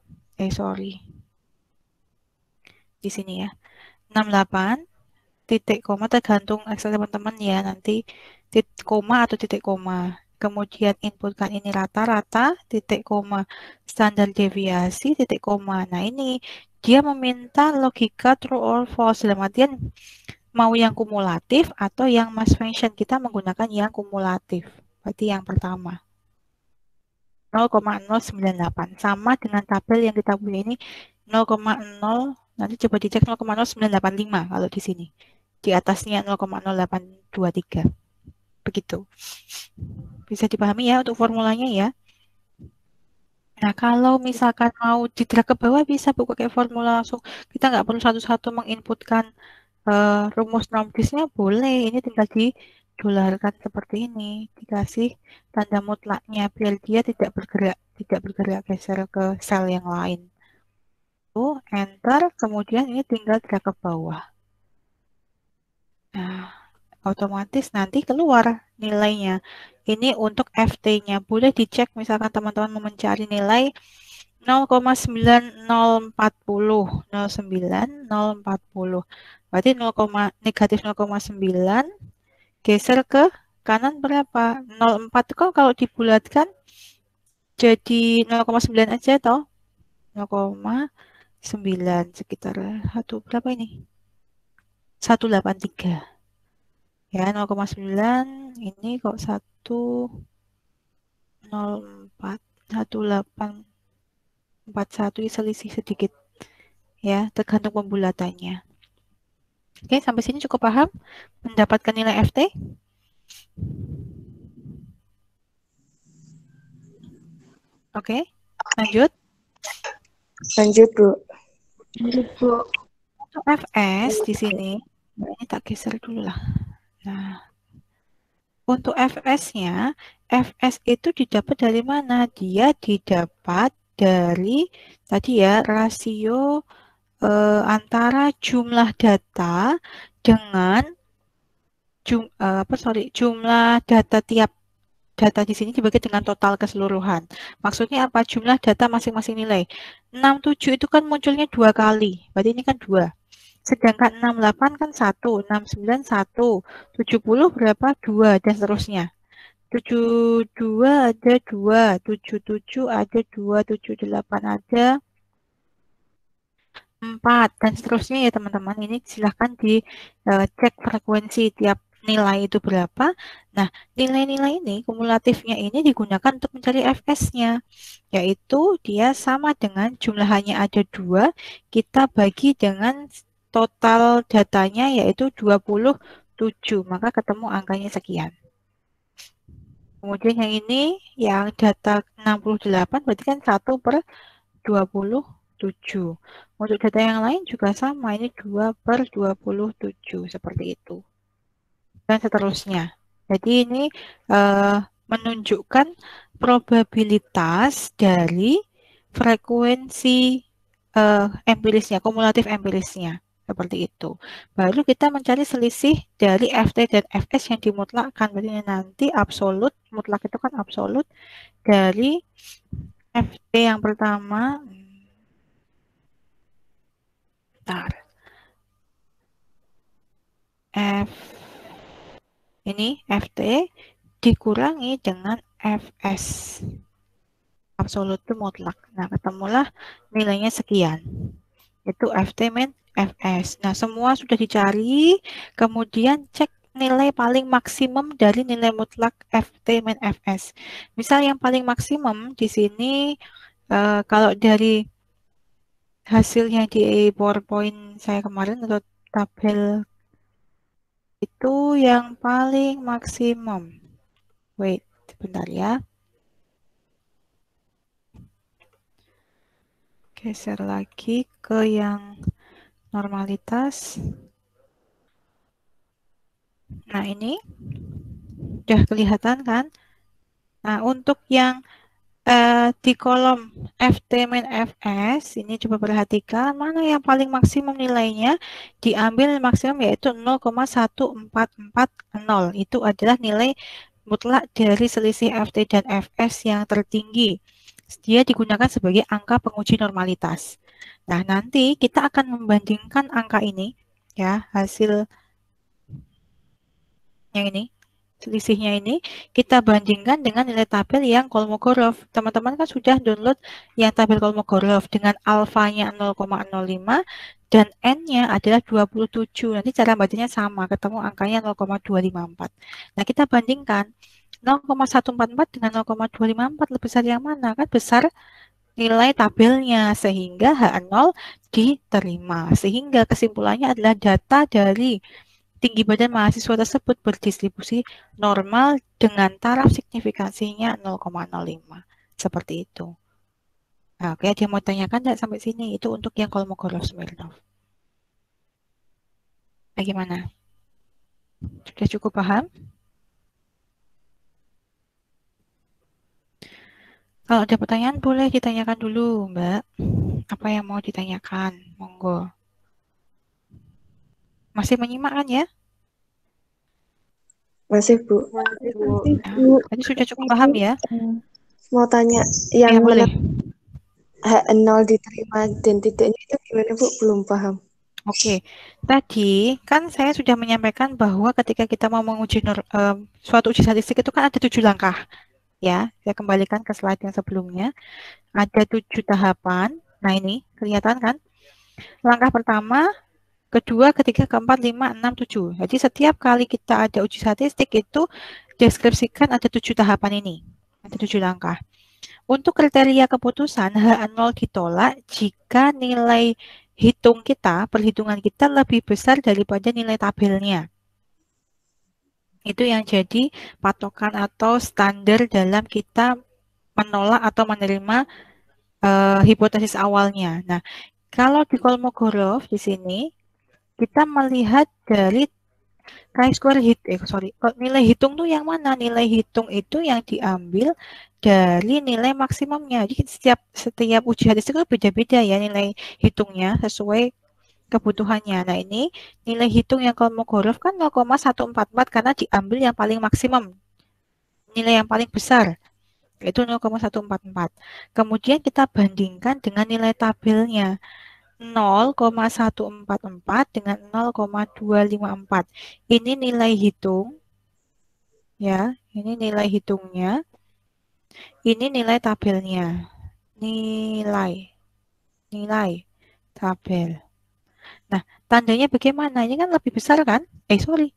di sini ya. 68, titik koma, tergantung Excel teman-teman ya, nanti titik koma atau titik koma. Kemudian inputkan ini rata-rata, titik koma, standar deviasi, titik koma. Nah, ini dia meminta logika true or false, dalam artian mau yang kumulatif atau yang mass function. Kita menggunakan yang kumulatif. Berarti yang pertama. 0,098. Sama dengan tabel yang kita punya ini 0,0, nanti coba dicek 0,0985 kalau di sini. Di atasnya 0,0823. Begitu. Bisa dipahami ya untuk formulanya ya. Nah, kalau misalkan mau didrag ke bawah bisa buka kayak formula langsung. Kita nggak perlu satu-satu menginputkan rumus nomdisnya boleh. Ini tinggal didolarkan seperti ini. Dikasih tanda mutlaknya biar dia tidak bergerak geser ke sel yang lain. Tuh, enter, kemudian ini tinggal drag ke bawah. Nah, otomatis nanti keluar nilainya. Ini untuk FT-nya. Boleh dicek misalkan teman-teman mau mencari nilai 0,90400, 0,9040. Berarti 0, negatif 0,9 geser ke kanan berapa? 0,4 kok kalau dibulatkan jadi 0,9 aja toh. 0,9 sekitar berapa ini? 183. Ya, 0,9 ini kok 104 1841 selisih sedikit ya, tergantung pembulatannya. Oke, sampai sini cukup paham mendapatkan nilai FT? Oke, lanjut. Lanjut, Bu. Untuk FS di sini, ini tak geser dulu lah. Nah, untuk FS-nya, FS itu didapat dari mana? Dia didapat dari tadi ya rasio antara jumlah data dengan jumlah data tiap data di sini dibagi dengan total keseluruhan. Maksudnya apa? Jumlah data masing-masing nilai. 67 itu kan munculnya 2 kali. Berarti ini kan 2. Sedangkan 68 kan 1, 69 1, 70 berapa? 2, dan seterusnya. 72 ada 2, 77 ada 2, 78 ada 4, dan seterusnya ya teman-teman. Ini silahkan dicek frekuensi tiap nilai itu berapa. Nah, nilai-nilai ini, kumulatifnya ini digunakan untuk mencari FS-nya. Yaitu dia sama dengan jumlahannya ada 2, kita bagi dengan total datanya yaitu 27. Maka ketemu angkanya sekian. Kemudian yang ini, yang data 68, berarti kan 1/27. Untuk data yang lain juga sama, ini 2/27, seperti itu. Dan seterusnya. Jadi ini menunjukkan probabilitas dari frekuensi empirisnya, kumulatif empirisnya. Seperti itu. Baru kita mencari selisih dari FT dan FS yang dimutlakkan. Berarti nanti absolut, mutlak itu kan absolut dari FT yang pertama. Bentar. Ini FT dikurangi dengan FS. Absolut itu mutlak. Nah, ketemulah nilainya sekian. Itu FT min FS. Nah, semua sudah dicari, kemudian cek nilai paling maksimum dari nilai mutlak FT min FS. Misal yang paling maksimum di sini kalau dari hasilnya di PowerPoint saya kemarin atau tabel itu yang paling maksimum. Wait, sebentar ya. Geser lagi ke yang normalitas. Nah, ini udah kelihatan kan? Nah, untuk yang di kolom FT min FS, ini coba perhatikan mana yang paling maksimum nilainya. Diambil maksimum yaitu 0,1440. Itu adalah nilai mutlak dari selisih FT dan FS yang tertinggi. Dia digunakan sebagai angka penguji normalitas. Nah, nanti kita akan membandingkan angka ini, ya, hasil yang ini, selisihnya ini, kita bandingkan dengan nilai tabel yang Kolmogorov. Teman-teman kan sudah download yang tabel Kolmogorov dengan alfanya 0,05 dan N-nya adalah 27. Nanti cara bacanya sama, ketemu angkanya 0,254. Nah, kita bandingkan 0,144 dengan 0,254 lebih besar yang mana? Kan besar nilai tabelnya, sehingga H0 diterima. Sehingga kesimpulannya adalah data dari tinggi badan mahasiswa tersebut berdistribusi normal dengan taraf signifikansinya 0,05. Seperti itu. Nah, oke, ada yang mau tanyakan nggak sampai sini? Itu untuk yang Kolmogorov-Smirnov. Bagaimana? Sudah cukup paham? Kalau ada pertanyaan boleh ditanyakan dulu, Mbak. Apa yang mau ditanyakan? Monggo. Masih menyimak kan ya? Masih, Bu. Nah, Bu, tadi sudah cukup Ibu, paham ya? mau tanya Ya, yang boleh. H0 diterima dan tidaknya itu gimana, Bu? Belum paham. Oke, tadi kan saya sudah menyampaikan bahwa ketika kita mau menguji suatu uji statistik itu kan ada 7 langkah. Ya, saya kembalikan ke slide yang sebelumnya. Ada 7 tahapan. Nah, ini kelihatan kan? Langkah pertama, kedua, ketiga, keempat, lima, enam, tujuh. Jadi setiap kali kita ada uji statistik itu deskripsikan ada 7 tahapan ini. Ada 7 langkah. Untuk kriteria keputusan, H0 ditolak jika nilai hitung kita, perhitungan kita lebih besar daripada nilai tabelnya. Itu yang jadi patokan atau standar dalam kita menolak atau menerima hipotesis awalnya. Nah, kalau di Kolmogorov di sini kita melihat dari chi-square nilai hitung tuh yang mana? Nilai hitung itu yang diambil dari nilai maksimumnya. Jadi setiap uji statistik itu beda-beda ya nilai hitungnya sesuai kebutuhannya. Nah, ini nilai hitung yang Kolmogorov kan 0,144 karena diambil yang paling maksimum. Nilai yang paling besar yaitu 0,144. Kemudian kita bandingkan dengan nilai tabelnya. 0,144 dengan 0,254. Ini nilai hitung ya, ini nilai hitungnya. Ini nilai tabelnya. Nilai tabel. Nah, tandanya bagaimana? Ini kan lebih besar kan? Sorry.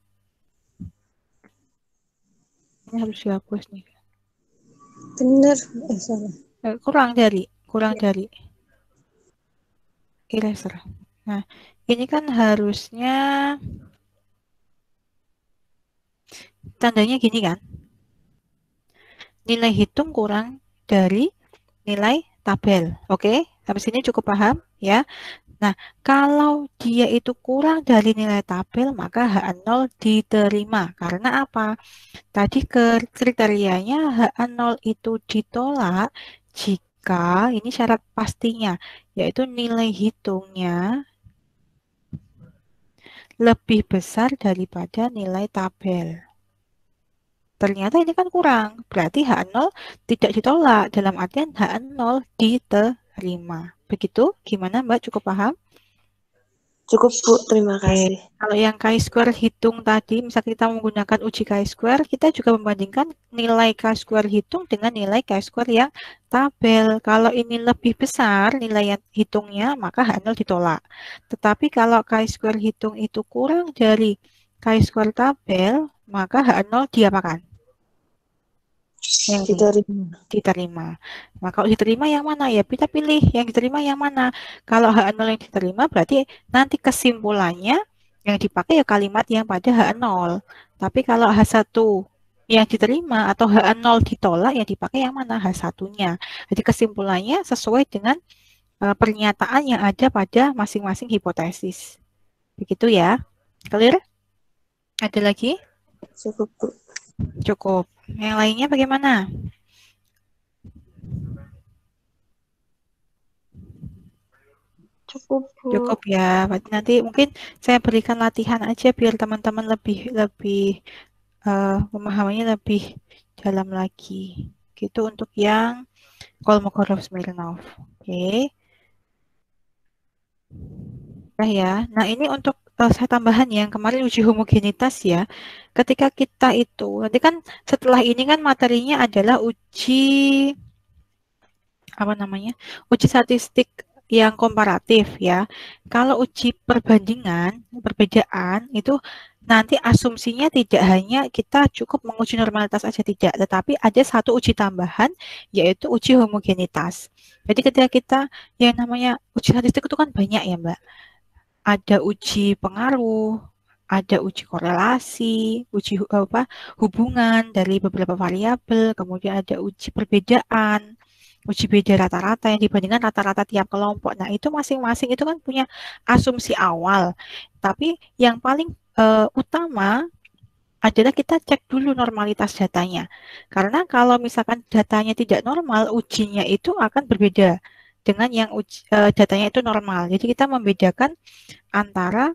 Ini harus dihapus nih. Benar. Salah. Kurang dari eraser. Nah, ini kan harusnya tandanya gini kan? Nilai hitung kurang dari nilai tabel. Oke, sampai sini cukup paham ya. Nah, kalau dia itu kurang dari nilai tabel, maka H0 diterima. Karena apa? Tadi kriterianya H0 itu ditolak jika, ini syarat pastinya, yaitu nilai hitungnya lebih besar daripada nilai tabel. Ternyata ini kan kurang, berarti H0 tidak ditolak, dalam artian H0 diterima. Begitu? Gimana Mbak, cukup paham? Cukup, Bu. Terima kasih. Kalau yang chi-square hitung tadi, misalnya kita menggunakan uji chi-square, kita juga membandingkan nilai chi-square hitung dengan nilai chi-square yang tabel. Kalau ini lebih besar nilai hitungnya, maka H0 ditolak. Tetapi kalau chi-square hitung itu kurang dari chi-square tabel, maka H0 diapakan? Diterima. Nah, kalau diterima yang mana ya? Kita pilih yang diterima yang mana. Kalau H0 yang diterima berarti nanti kesimpulannya yang dipakai ya kalimat yang pada H0. Tapi kalau H1 yang diterima atau H0 ditolak yang dipakai yang mana? H1-nya. Jadi kesimpulannya sesuai dengan pernyataan yang ada pada masing-masing hipotesis. Begitu ya. Clear? Ada lagi? Cukup, Bu. Cukup. Yang lainnya bagaimana? Cukup, Bu. Cukup ya. Nanti mungkin saya berikan latihan aja biar teman-teman lebih memahaminya lebih dalam lagi. Gitu untuk yang Kolmogorov-Smirnov. Oke. Ya. Nah, ini untuk saya tambahan yang kemarin uji homogenitas ya. Ketika kita itu, nanti kan setelah ini kan materinya adalah uji statistik yang komparatif ya. Kalau uji perbandingan, perbedaan itu nanti asumsinya tidak hanya kita cukup menguji normalitas saja tidak, tetapi ada satu uji tambahan yaitu uji homogenitas. Jadi ketika kita yang namanya uji statistik itu kan banyak ya Mbak. Ada uji pengaruh, ada uji korelasi, uji hubungan dari beberapa variabel, kemudian ada uji perbedaan, uji beda rata-rata yang dibandingkan rata-rata tiap kelompok. Nah, itu masing-masing itu kan punya asumsi awal. Tapi yang paling utama adalah kita cek dulu normalitas datanya. Karena kalau misalkan datanya tidak normal, ujinya itu akan berbeda dengan yang datanya itu normal. Jadi kita membedakan antara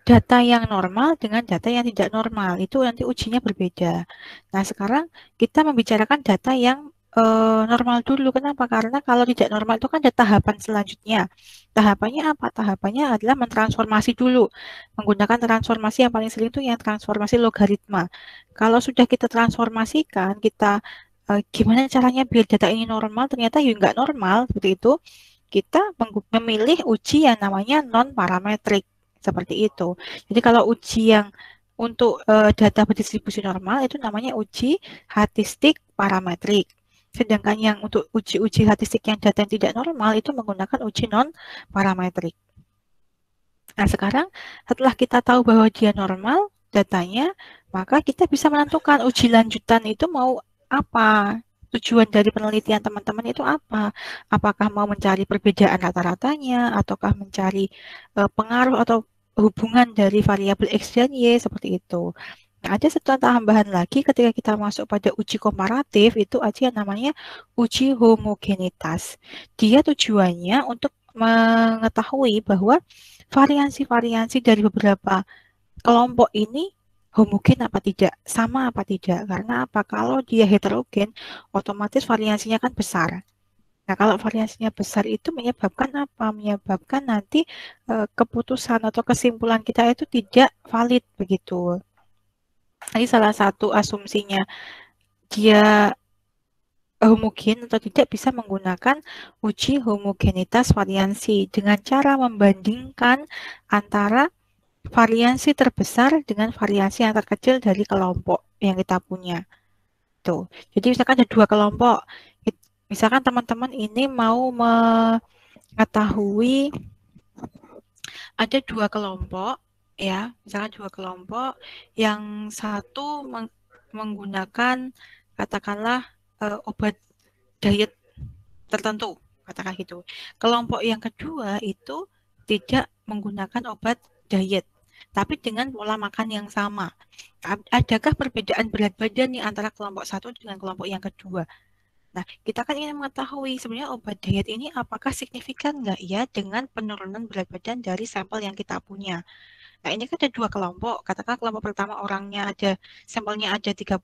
data yang normal dengan data yang tidak normal. Itu nanti ujinya berbeda. Nah, sekarang kita membicarakan data yang normal dulu. Kenapa? Karena kalau tidak normal itu kan ada tahapan selanjutnya. Tahapannya apa? Tahapannya adalah mentransformasi dulu. Menggunakan transformasi yang paling sering itu yang transformasi logaritma. Kalau sudah kita transformasikan, kita gimana caranya biar data ini normal, ternyata ya nggak normal, seperti itu. Kita memilih uji yang namanya non-parametrik. Seperti itu. Jadi kalau uji yang untuk data berdistribusi normal itu namanya uji statistik parametrik. Sedangkan yang untuk uji-uji statistik yang data yang tidak normal itu menggunakan uji non-parametrik. Nah, sekarang setelah kita tahu bahwa dia normal datanya, maka kita bisa menentukan uji lanjutan itu mau apa. Tujuan dari penelitian teman-teman itu apa? Apakah mau mencari perbedaan rata-ratanya, ataukah mencari pengaruh atau hubungan dari variabel X dan Y, seperti itu. Nah, ada satu tambahan lagi ketika kita masuk pada uji komparatif, itu aja yang namanya uji homogenitas. Dia tujuannya untuk mengetahui bahwa variansi-variansi dari beberapa kelompok ini homogen apa tidak, sama apa tidak. Karena apa? Kalau dia heterogen, otomatis variansinya kan besar. Nah, kalau variansinya besar itu menyebabkan apa? Menyebabkan nanti keputusan atau kesimpulan kita itu tidak valid begitu. Jadi salah satu asumsinya dia homogen atau tidak bisa menggunakan uji homogenitas variansi dengan cara membandingkan antara variansi terbesar dengan variansi yang terkecil dari kelompok yang kita punya. Tuh. Jadi misalkan ada dua kelompok. Misalkan teman-teman ini mau mengetahui ada dua kelompok ya, misalkan dua kelompok yang satu menggunakan katakanlah obat diet tertentu, katakan gitu. Kelompok yang kedua itu tidak menggunakan obat diet, tapi dengan pola makan yang sama. Adakah perbedaan berat badan nih antara kelompok satu dengan kelompok yang kedua? Nah, kita kan ingin mengetahui sebenarnya obat diet ini apakah signifikan nggak ya dengan penurunan berat badan dari sampel yang kita punya. Nah, ini kan ada dua kelompok. Katakan kelompok pertama orangnya ada, sampelnya ada 30,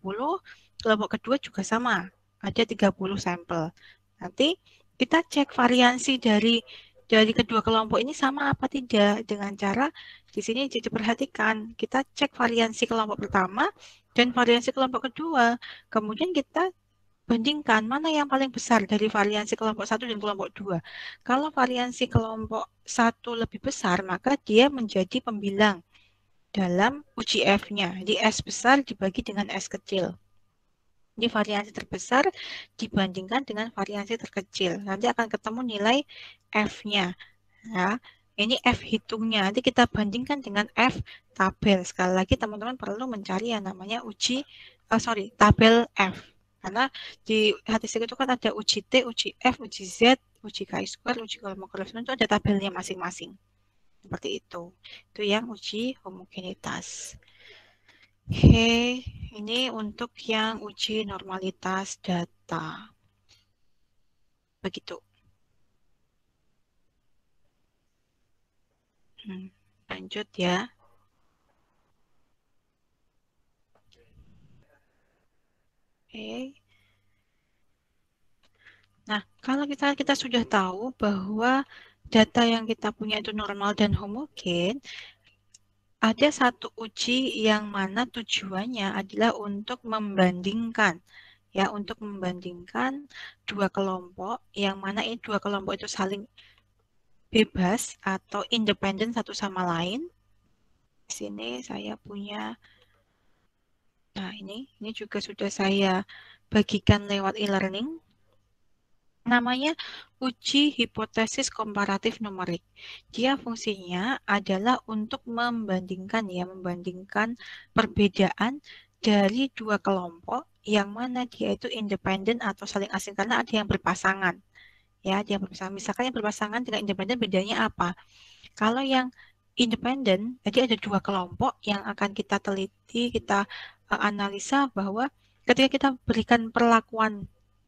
kelompok kedua juga sama, ada 30 sampel. Nanti kita cek variansi dari kedua kelompok ini sama apa tidak dengan cara di sini jadi perhatikan kita cek variansi kelompok pertama dan variansi kelompok kedua. Kemudian kita bandingkan mana yang paling besar dari variansi kelompok satu dan kelompok dua. Kalau variansi kelompok satu lebih besar, maka dia menjadi pembilang dalam uji F-nya. Jadi S besar dibagi dengan S kecil. Jadi variansi terbesar dibandingkan dengan variansi terkecil. Nanti akan ketemu nilai F-nya. Ya. Ini F hitungnya. Nanti kita bandingkan dengan F tabel. Sekali lagi teman-teman perlu mencari yang namanya tabel F. Karena di statistik itu kan ada uji T, uji F, uji Z, uji chi-square, uji kelompok korelasi itu ada tabelnya masing-masing. Seperti itu. Itu yang uji homogenitas. Oke, ini untuk yang uji normalitas data. Begitu. Lanjut ya. Oke. Nah, kalau kita sudah tahu bahwa data yang kita punya itu normal dan homogen, ada satu uji yang mana tujuannya adalah untuk membandingkan untuk membandingkan dua kelompok yang mana ini dua kelompok itu saling bebas atau independen satu sama lain. Di sini saya punya, nah ini juga sudah saya bagikan lewat e-learning. Namanya uji hipotesis komparatif numerik. Dia fungsinya adalah untuk membandingkan perbedaan dari dua kelompok yang mana dia itu independen atau saling asing karena ada yang berpasangan. Ya, dia berpasangan. Misalkan yang berpasangan dengan independen bedanya apa? Kalau yang independen, jadi ada dua kelompok yang akan kita teliti, kita analisa bahwa ketika kita berikan perlakuan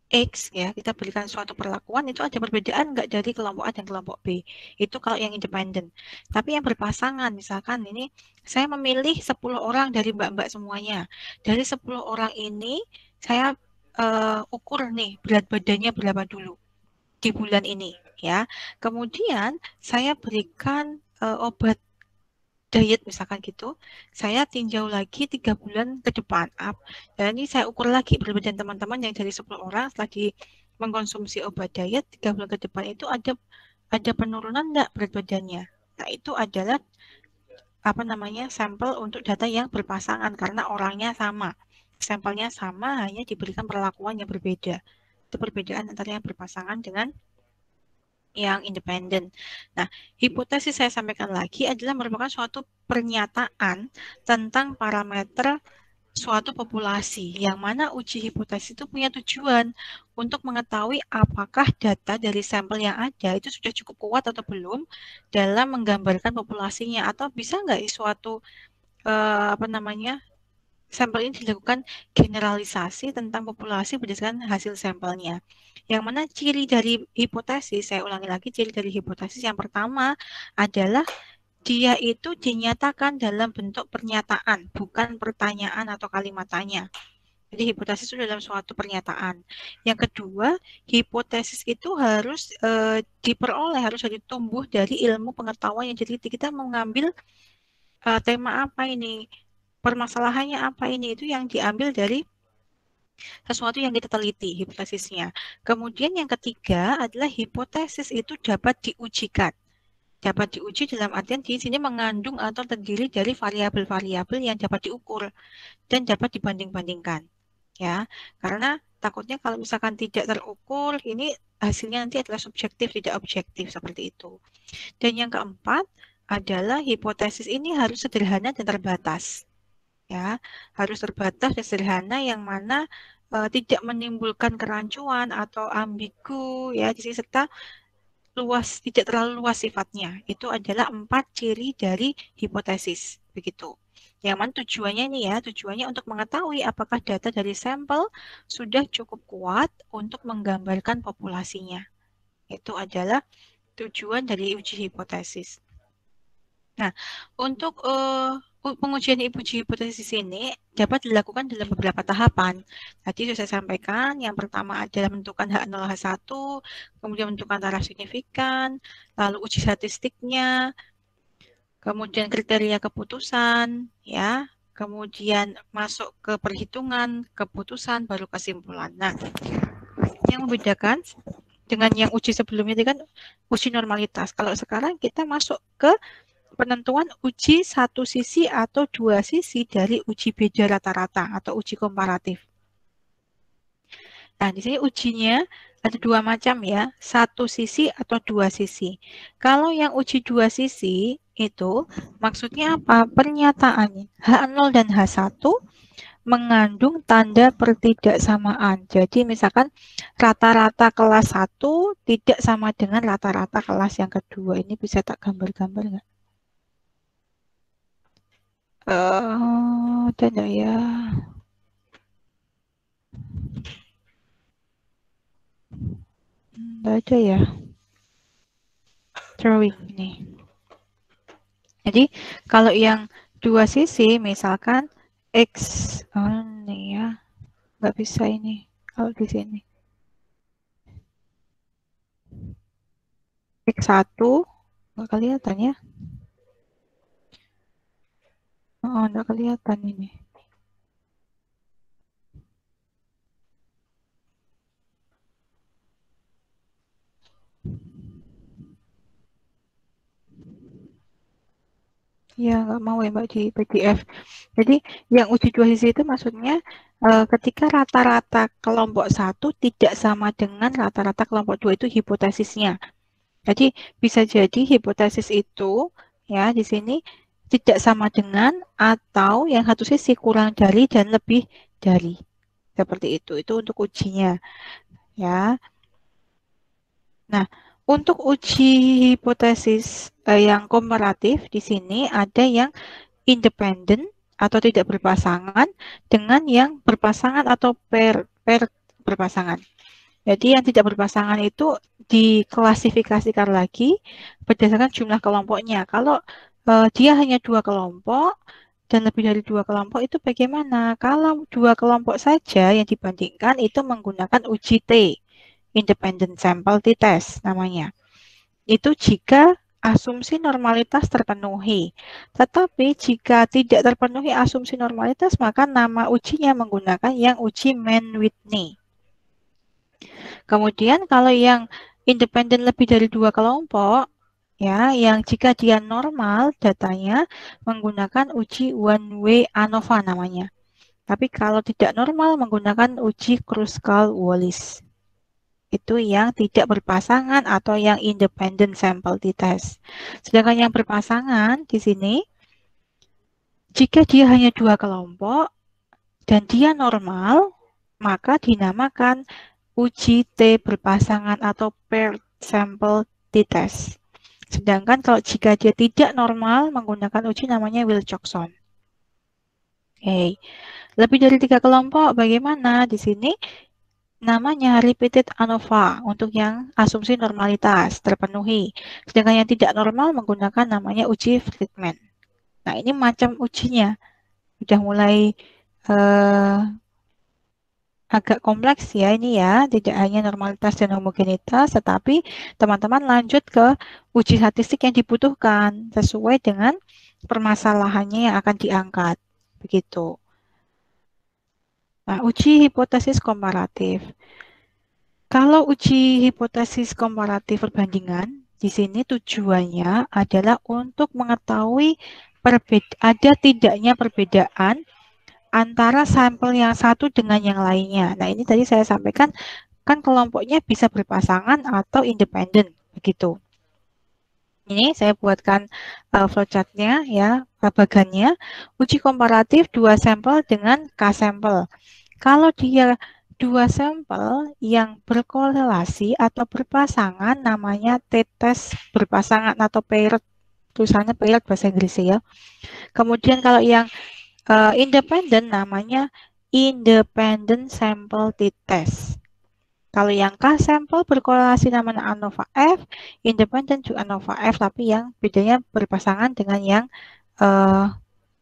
X ya, kita berikan suatu perlakuan itu ada perbedaan nggak dari kelompok A dan kelompok B. Itu kalau yang independen. Tapi yang berpasangan, misalkan ini saya memilih 10 orang dari mbak-mbak semuanya. Dari 10 orang ini saya ukur nih berat badannya berapa dulu di bulan ini ya. Kemudian saya berikan obat diet misalkan gitu, saya tinjau lagi 3 bulan ke depan up. Dan ini saya ukur lagi berat badan teman-teman yang dari 10 orang setelah mengkonsumsi obat diet 3 bulan ke depan itu ada penurunan enggak berat badannya. Nah, itu adalah apa namanya sampel untuk data yang berpasangan karena orangnya sama. Sampelnya sama, hanya diberikan perlakuan yang berbeda. Itu perbedaan antara yang berpasangan dengan yang independen. Nah, hipotesis saya sampaikan lagi adalah merupakan suatu pernyataan tentang parameter suatu populasi, yang mana uji hipotesis itu punya tujuan untuk mengetahui apakah data dari sampel yang ada itu sudah cukup kuat atau belum dalam menggambarkan populasinya, atau bisa nggak suatu apa namanya sampel ini dilakukan generalisasi tentang populasi berdasarkan hasil sampelnya. Yang mana ciri dari hipotesis, saya ulangi lagi, ciri dari hipotesis yang pertama adalah dia itu dinyatakan dalam bentuk pernyataan, bukan pertanyaan atau kalimat tanya. Jadi hipotesis itu dalam suatu pernyataan. Yang kedua, hipotesis itu harus diperoleh, harus ditumbuh dari ilmu pengetahuan yang jadi kita mengambil tema apa ini, permasalahannya apa ini, itu yang diambil dari sesuatu yang kita teliti, hipotesisnya. Kemudian yang ketiga adalah hipotesis itu dapat diujikan. Dapat diuji dalam artian di sini mengandung atau terdiri dari variabel-variabel yang dapat diukur dan dapat dibanding-bandingkan. Ya, karena takutnya kalau misalkan tidak terukur, ini hasilnya nanti adalah subjektif, tidak objektif seperti itu. Dan yang keempat adalah hipotesis ini harus sederhana dan terbatas. Ya, harus terbatas dan sederhana yang mana tidak menimbulkan kerancuan atau ambigu ya di sini, serta luas, tidak terlalu luas sifatnya. Itu adalah 4 ciri dari hipotesis begitu. Yang mana tujuannya ini ya, tujuannya untuk mengetahui apakah data dari sampel sudah cukup kuat untuk menggambarkan populasinya. Itu adalah tujuan dari uji hipotesis. Nah, untuk pengujian uji hipotesis ini dapat dilakukan dalam beberapa tahapan. Tadi sudah saya sampaikan, yang pertama adalah menentukan H0, H1, kemudian menentukan taraf signifikan, lalu uji statistiknya, kemudian kriteria keputusan, ya, kemudian masuk ke perhitungan, keputusan, baru kesimpulan. Nah, yang membedakan dengan yang uji sebelumnya itu kan uji normalitas. Kalau sekarang kita masuk ke penentuan uji satu sisi atau dua sisi dari uji beda rata-rata atau uji komparatif. Nah, di sini ujinya ada dua macam ya, satu sisi atau dua sisi. Kalau yang uji dua sisi itu maksudnya apa? Pernyataannya H0 dan H1 mengandung tanda pertidaksamaan. Jadi misalkan rata-rata kelas 1 tidak sama dengan rata-rata kelas yang kedua. Ini bisa tak gambar-gambar nggak? Ada nggak ya? Nggak ada ya. Drawing nih. Jadi kalau yang dua sisi, misalkan X, oh ini ya, nggak bisa ini. Kalau di sini X1 nggak kelihatan ya. Oh, nggak kelihatan ini. Ya, nggak mau ya Mbak di PDF. Jadi yang uji dua sisi itu maksudnya ketika rata-rata kelompok satu tidak sama dengan rata-rata kelompok dua itu hipotesisnya. Jadi bisa jadi hipotesis itu ya di sini tidak sama dengan atau yang satu sisi kurang dari dan lebih dari. Seperti itu. Itu untuk ujinya ya. Nah, untuk uji hipotesis yang komparatif di sini ada yang independen atau tidak berpasangan dengan yang berpasangan atau per berpasangan. Jadi yang tidak berpasangan itu diklasifikasikan lagi berdasarkan jumlah kelompoknya. Kalau dia hanya dua kelompok dan lebih dari dua kelompok itu bagaimana? Kalau dua kelompok saja yang dibandingkan itu menggunakan uji T, Independent Sample T-Test namanya. Itu jika asumsi normalitas terpenuhi. Tetapi jika tidak terpenuhi asumsi normalitas, maka nama ujinya menggunakan yang uji Mann-Whitney. Kemudian kalau yang independen lebih dari dua kelompok, ya, yang jika dia normal datanya menggunakan uji one way ANOVA namanya. Tapi kalau tidak normal menggunakan uji Kruskal-Wallis. Itu yang tidak berpasangan atau yang independent sample t-test. Sedangkan yang berpasangan di sini, jika dia hanya dua kelompok dan dia normal, maka dinamakan uji T berpasangan atau paired sample t-test. Sedangkan kalau jika dia tidak normal, menggunakan uji namanya Wilcoxon. Oke. Lebih dari tiga kelompok, bagaimana? Di sini namanya repeated ANOVA untuk yang asumsi normalitas terpenuhi. Sedangkan yang tidak normal menggunakan namanya uji Friedman. Nah, ini macam ujinya. Sudah mulai agak kompleks ya ini ya. Tidak hanya normalitas dan homogenitas, tetapi teman-teman lanjut ke uji statistik yang dibutuhkan sesuai dengan permasalahannya yang akan diangkat. Begitu. Nah, uji hipotesis komparatif. Kalau uji hipotesis komparatif perbandingan, di sini tujuannya adalah untuk mengetahui ada tidaknya perbedaan antara sampel yang satu dengan yang lainnya. Nah, ini tadi saya sampaikan kan kelompoknya bisa berpasangan atau independen, begitu. Ini saya buatkan flowchart-nya ya, bagannya. Uji komparatif dua sampel dengan K-sampel. Kalau dia dua sampel yang berkorelasi atau berpasangan namanya t-test berpasangan atau paired, tulisannya paired bahasa Inggris ya. Kemudian kalau yang independen namanya independent sample t-test. Kalau yang K-sampel berkorelasi namanya ANOVA F, independent juga ANOVA F, tapi yang bedanya berpasangan dengan yang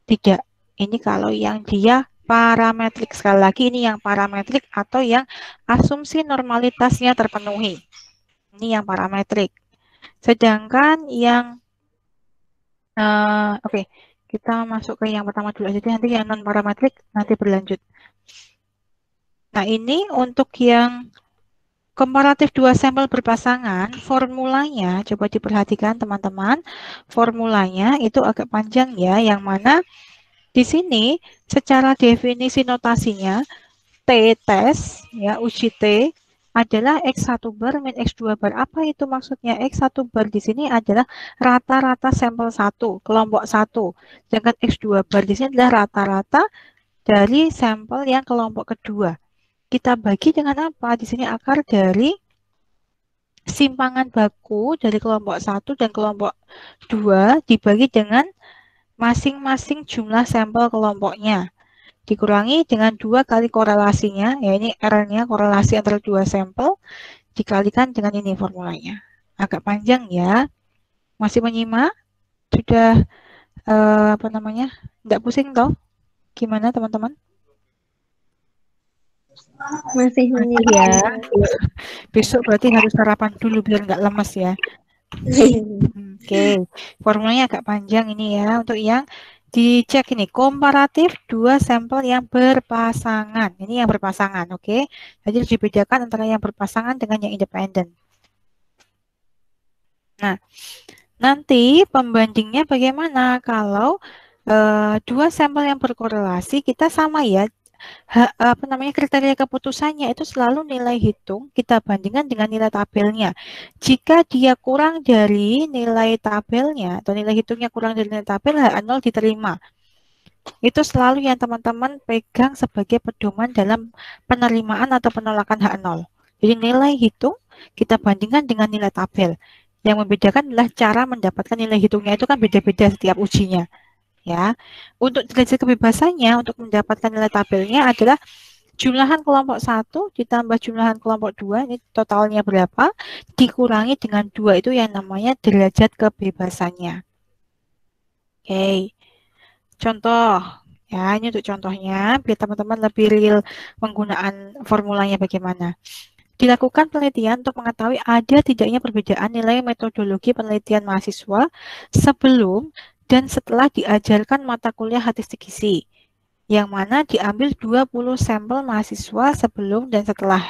tidak. Ini kalau yang dia parametrik, sekali lagi ini yang parametrik atau yang asumsi normalitasnya terpenuhi. Ini yang parametrik. Sedangkan yang oke, kita masuk ke yang pertama dulu aja, nanti yang non parametrik nanti berlanjut. Nah, ini untuk yang komparatif dua sampel berpasangan, formulanya coba diperhatikan teman-teman. Formulanya itu agak panjang ya, yang mana di sini secara definisi notasinya t-test ya, uji T adalah X1 bar min X2 bar. Apa itu maksudnya? X1 bar di sini adalah rata-rata sampel 1, kelompok 1. Sedangkan X2 bar di sini adalah rata-rata dari sampel yang kelompok kedua. Kita bagi dengan apa? Di sini akar dari simpangan baku dari kelompok 1 dan kelompok 2 dibagi dengan masing-masing jumlah sampel kelompoknya. Dikurangi dengan 2 kali korelasinya, ya ini R-nya korelasi antara 2 sampel, dikalikan dengan ini formulanya. Agak panjang ya. Masih menyimak? Sudah apa namanya? Tidak pusing toh? Gimana teman-teman? Masih Masih ya. Besok berarti harus sarapan dulu biar nggak lemes ya. Oke, formulanya agak panjang ini ya. Untuk yang dicek ini komparatif dua sampel yang berpasangan. Ini yang berpasangan, oke. Jadi harus dibedakan antara yang berpasangan dengan yang independen. Nah, Nanti pembandingnya bagaimana kalau dua sampel yang berkorelasi kita sama ya, apa namanya, kriteria keputusannya itu selalu nilai hitung kita bandingkan dengan nilai tabelnya. Jika dia kurang dari nilai tabelnya atau nilai hitungnya kurang dari nilai tabel, H0 diterima. Itu selalu yang teman-teman pegang sebagai pedoman dalam penerimaan atau penolakan H0. Jadi nilai hitung kita bandingkan dengan nilai tabel. Yang membedakan adalah cara mendapatkan nilai hitungnya itu kan beda-beda setiap ujinya. Ya, untuk derajat kebebasannya untuk mendapatkan nilai tabelnya adalah jumlahan kelompok 1 ditambah jumlahan kelompok 2, ini totalnya berapa, dikurangi dengan 2, itu yang namanya derajat kebebasannya. Oke, contoh. Ya, ini untuk contohnya, biar teman-teman lebih real penggunaan formulanya bagaimana. Dilakukan penelitian untuk mengetahui ada tidaknya perbedaan nilai metodologi penelitian mahasiswa sebelum dan setelah diajarkan mata kuliah statistik gizi, yang mana diambil 20 sampel mahasiswa sebelum dan setelah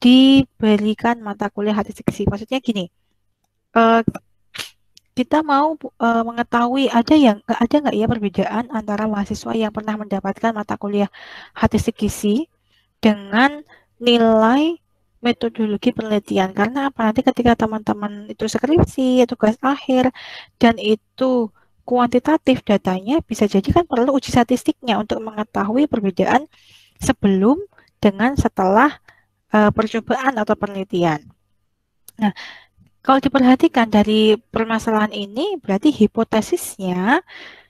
diberikan mata kuliah statistik gizi. Maksudnya gini, kita mau mengetahui ada nggak ya perbedaan antara mahasiswa yang pernah mendapatkan mata kuliah statistik gizi dengan nilai metodologi penelitian. Karena apa? Nanti ketika teman-teman itu skripsi, tugas akhir, dan itu kuantitatif datanya, bisa jadi kan perlu uji statistiknya untuk mengetahui perbedaan sebelum dengan setelah percobaan atau penelitian. Nah, kalau diperhatikan dari permasalahan ini, berarti hipotesisnya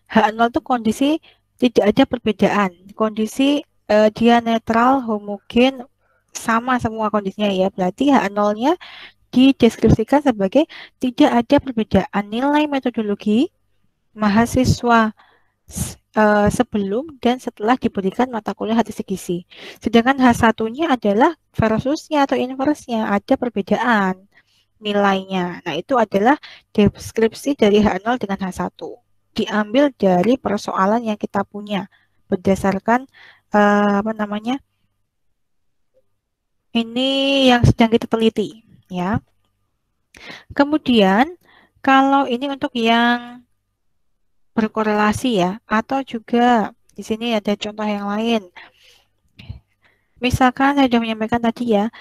H0 itu kondisi tidak ada perbedaan. Kondisi dia netral, homogen, sama semua kondisinya ya. Berarti H0-nya dideskripsikan sebagai tidak ada perbedaan nilai metodologi mahasiswa sebelum dan setelah diberikan mata kuliah statistik gizi. Sedangkan H1-nya adalah versusnya atau inversnya, ada perbedaan nilainya. Nah, itu adalah deskripsi dari H0 dengan H1. Diambil dari persoalan yang kita punya berdasarkan apa namanya? Ini yang sedang kita teliti, ya. Kemudian kalau ini untuk yang berkorelasi ya, atau juga di sini ada contoh yang lain. Misalkan saya sudah menyampaikan tadi ya,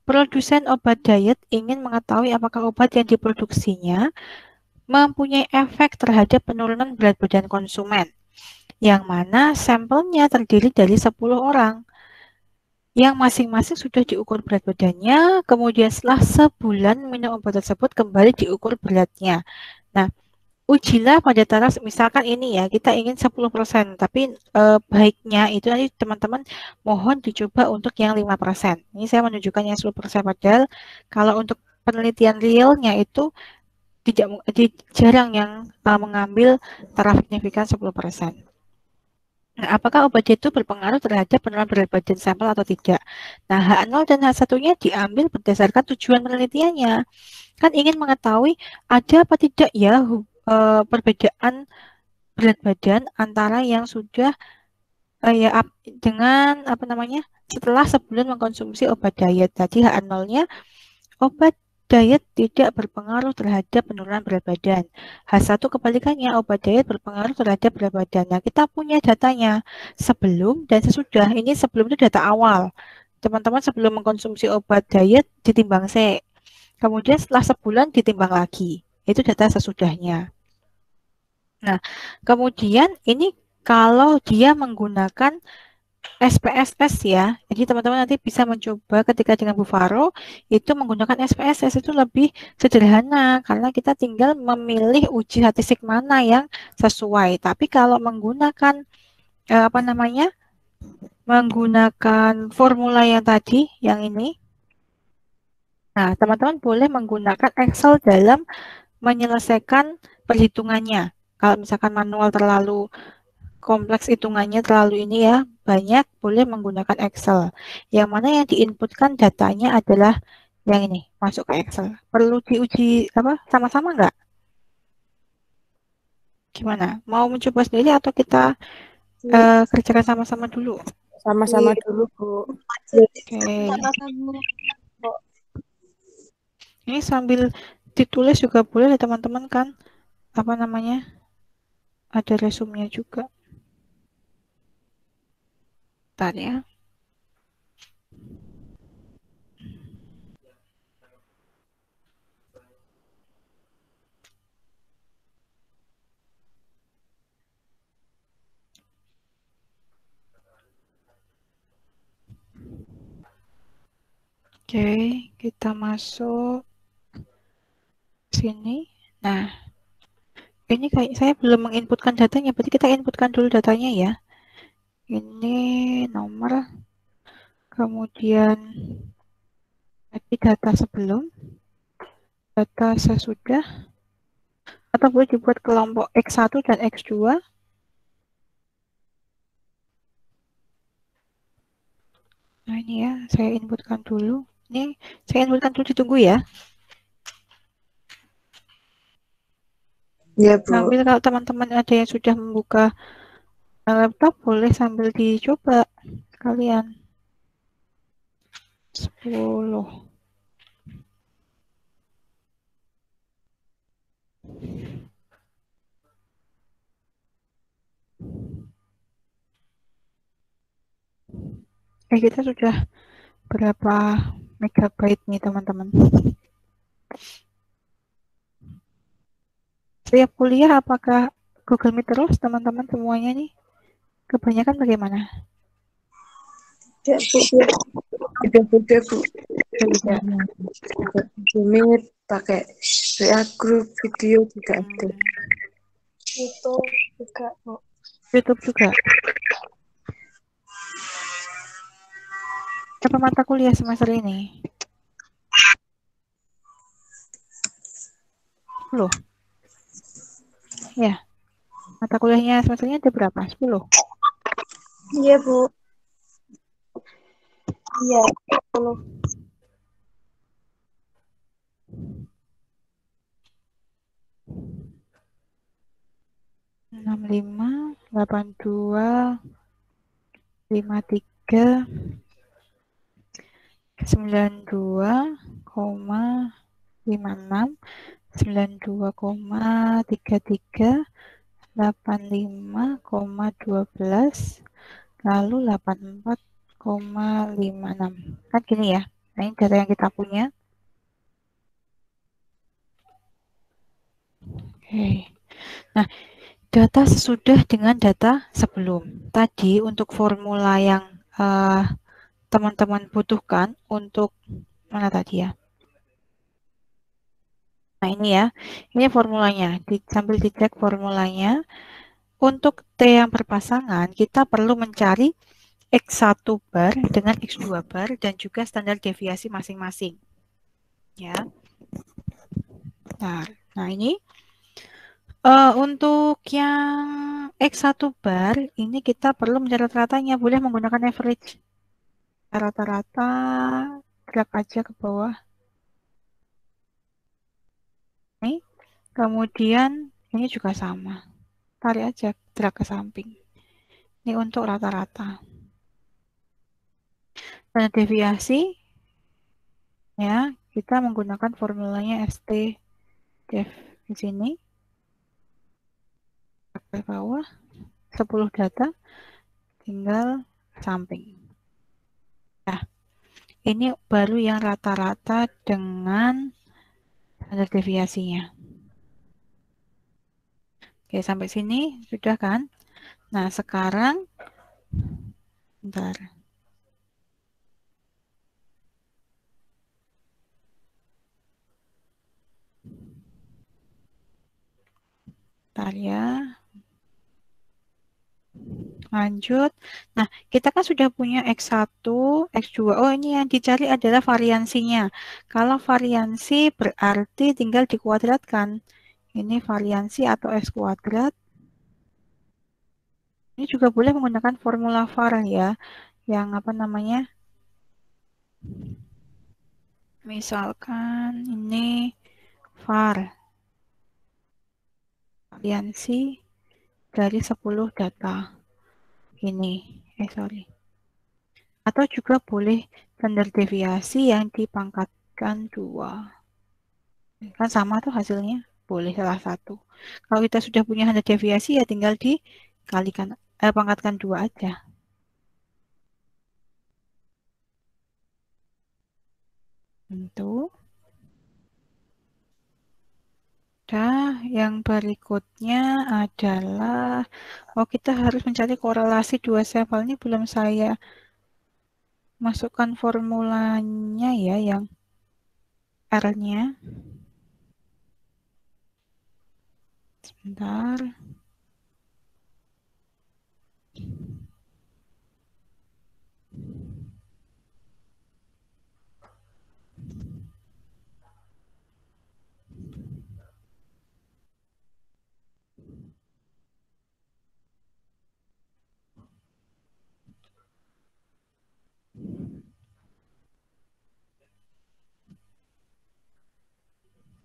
produsen obat diet ingin mengetahui apakah obat yang diproduksinya mempunyai efek terhadap penurunan berat badan konsumen, yang mana sampelnya terdiri dari 10 orang, yang masing-masing sudah diukur berat badannya, kemudian setelah sebulan minum obat tersebut kembali diukur beratnya. Nah, ujilah pada taraf misalkan ini ya, kita ingin 10%, tapi baiknya itu nanti teman-teman mohon dicoba untuk yang 5%. Ini saya menunjukkan yang 10%, padahal kalau untuk penelitian realnya itu jarang yang mengambil taraf signifikan 10%. Nah, apakah obat itu berpengaruh terhadap penurunan berat badan sampel atau tidak? Nah, H0 dan H1-nya diambil berdasarkan tujuan penelitiannya. Kan ingin mengetahui ada apa tidak ya perbedaan berat badan antara yang sudah ya dengan apa namanya setelah sebulan mengkonsumsi obat diet. Tadi H0-nya obat diet tidak berpengaruh terhadap penurunan berat badan. H1 kebalikannya, obat diet berpengaruh terhadap berat badan. Nah, kita punya datanya sebelum dan sesudah. Ini sebelum itu data awal. Teman-teman sebelum mengkonsumsi obat diet ditimbang C. Kemudian setelah sebulan ditimbang lagi. Itu data sesudahnya. Nah, kemudian ini kalau dia menggunakan SPSS ya. Jadi teman-teman nanti bisa mencoba ketika dengan Bu Faro itu menggunakan SPSS itu lebih sederhana karena kita tinggal memilih uji statistik mana yang sesuai. Tapi kalau menggunakan apa namanya? Menggunakan formula yang tadi, yang ini. Nah, teman-teman boleh menggunakan Excel dalam menyelesaikan perhitungannya. Kalau misalkan manual terlalu kompleks hitungannya terlalu ini ya, banyak boleh menggunakan Excel. Yang mana yang diinputkan datanya adalah yang ini, masuk ke Excel. Perlu diuji apa sama-sama nggak? Gimana? Mau mencoba sendiri atau kita kerjakan sama-sama dulu? Sama-sama dulu, Bu. Oke. Ini sambil Ditulis juga boleh ya teman-teman kan. Apa namanya? Ada resumenya juga. Bentar ya. Oke, kita masuk sini. Nah, ini kayak saya belum menginputkan datanya, berarti kita inputkan dulu datanya ya. Ini nomor, kemudian tadi data sebelum, data sesudah, atau boleh dibuat kelompok X1 dan X2. Nah ini ya, saya inputkan dulu. Ini saya inputkan dulu, ditunggu ya. Ya, Bu. Sambil kalau teman-teman ada yang sudah membuka laptop, boleh sambil dicoba kalian. 10. Kita sudah berapa megabyte nih teman-teman? Setiap kuliah apakah Google Meet terus teman-teman semuanya nih? Kebanyakan bagaimana? Ya, Bu. Beda-beda, Bu. Beda. Google Meet, pakai WA Group, video juga ada. YouTube juga, Bu. YouTube juga. Berapa mata kuliah semester ini? 10. Ya. Mata kuliahnya semesternya ada berapa? 10. Iya, Bu. Iya, 10. 65, 82, 53, 92,56, 92,33, 85,12, lalu 84,56. Kan gini ya. Nah, ini data yang kita punya. Oke. Nah, data sesudah dengan data sebelum. Tadi untuk formula yang teman-teman butuhkan untuk mana tadi ya? Nah, ini ya. Ini formulanya. Sambil dicek formulanya. Untuk T yang berpasangan, kita perlu mencari X1 bar dengan X2 bar dan juga standar deviasi masing-masing. Ya. Nah, ini untuk yang X1 bar, ini kita perlu mencari rata-ratanya. Boleh menggunakan average. Rata-rata, drag aja ke bawah. Nih. Kemudian, ini juga sama. Tarik aja, drag ke samping. Ini untuk rata-rata. Dan deviasi, ya, kita menggunakan formulanya ST def di sini. Ke bawah, 10 data, tinggal samping. Nah, ini baru yang rata-rata dengan standar deviasinya. Oke, sampai sini sudah kan? Nah, sekarang, bentar. Bentar ya. Lanjut. Nah, kita kan sudah punya X1, X2. Oh, ini yang dicari adalah variansinya. Kalau variansi berarti tinggal dikuadratkan. Ini variansi atau X kuadrat. Ini juga boleh menggunakan formula var ya. Yang apa namanya? Misalkan ini var. Variansi dari 10 data. Ini. Sorry. Atau juga boleh standar deviasi yang dipangkatkan 2. Kan sama tuh hasilnya. Boleh salah satu. Kalau kita sudah punya standar deviasi ya tinggal dikalikan, pangkatkan 2 aja. Itu. Dah, yang berikutnya adalah, oh kita harus mencari korelasi dua sampel ini belum saya masukkan formulanya ya, yang R-nya. Sebentar.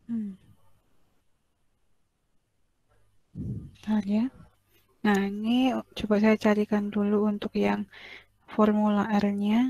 Hmm, bentar ya. Nah, ini coba saya carikan dulu untuk yang formula R-nya.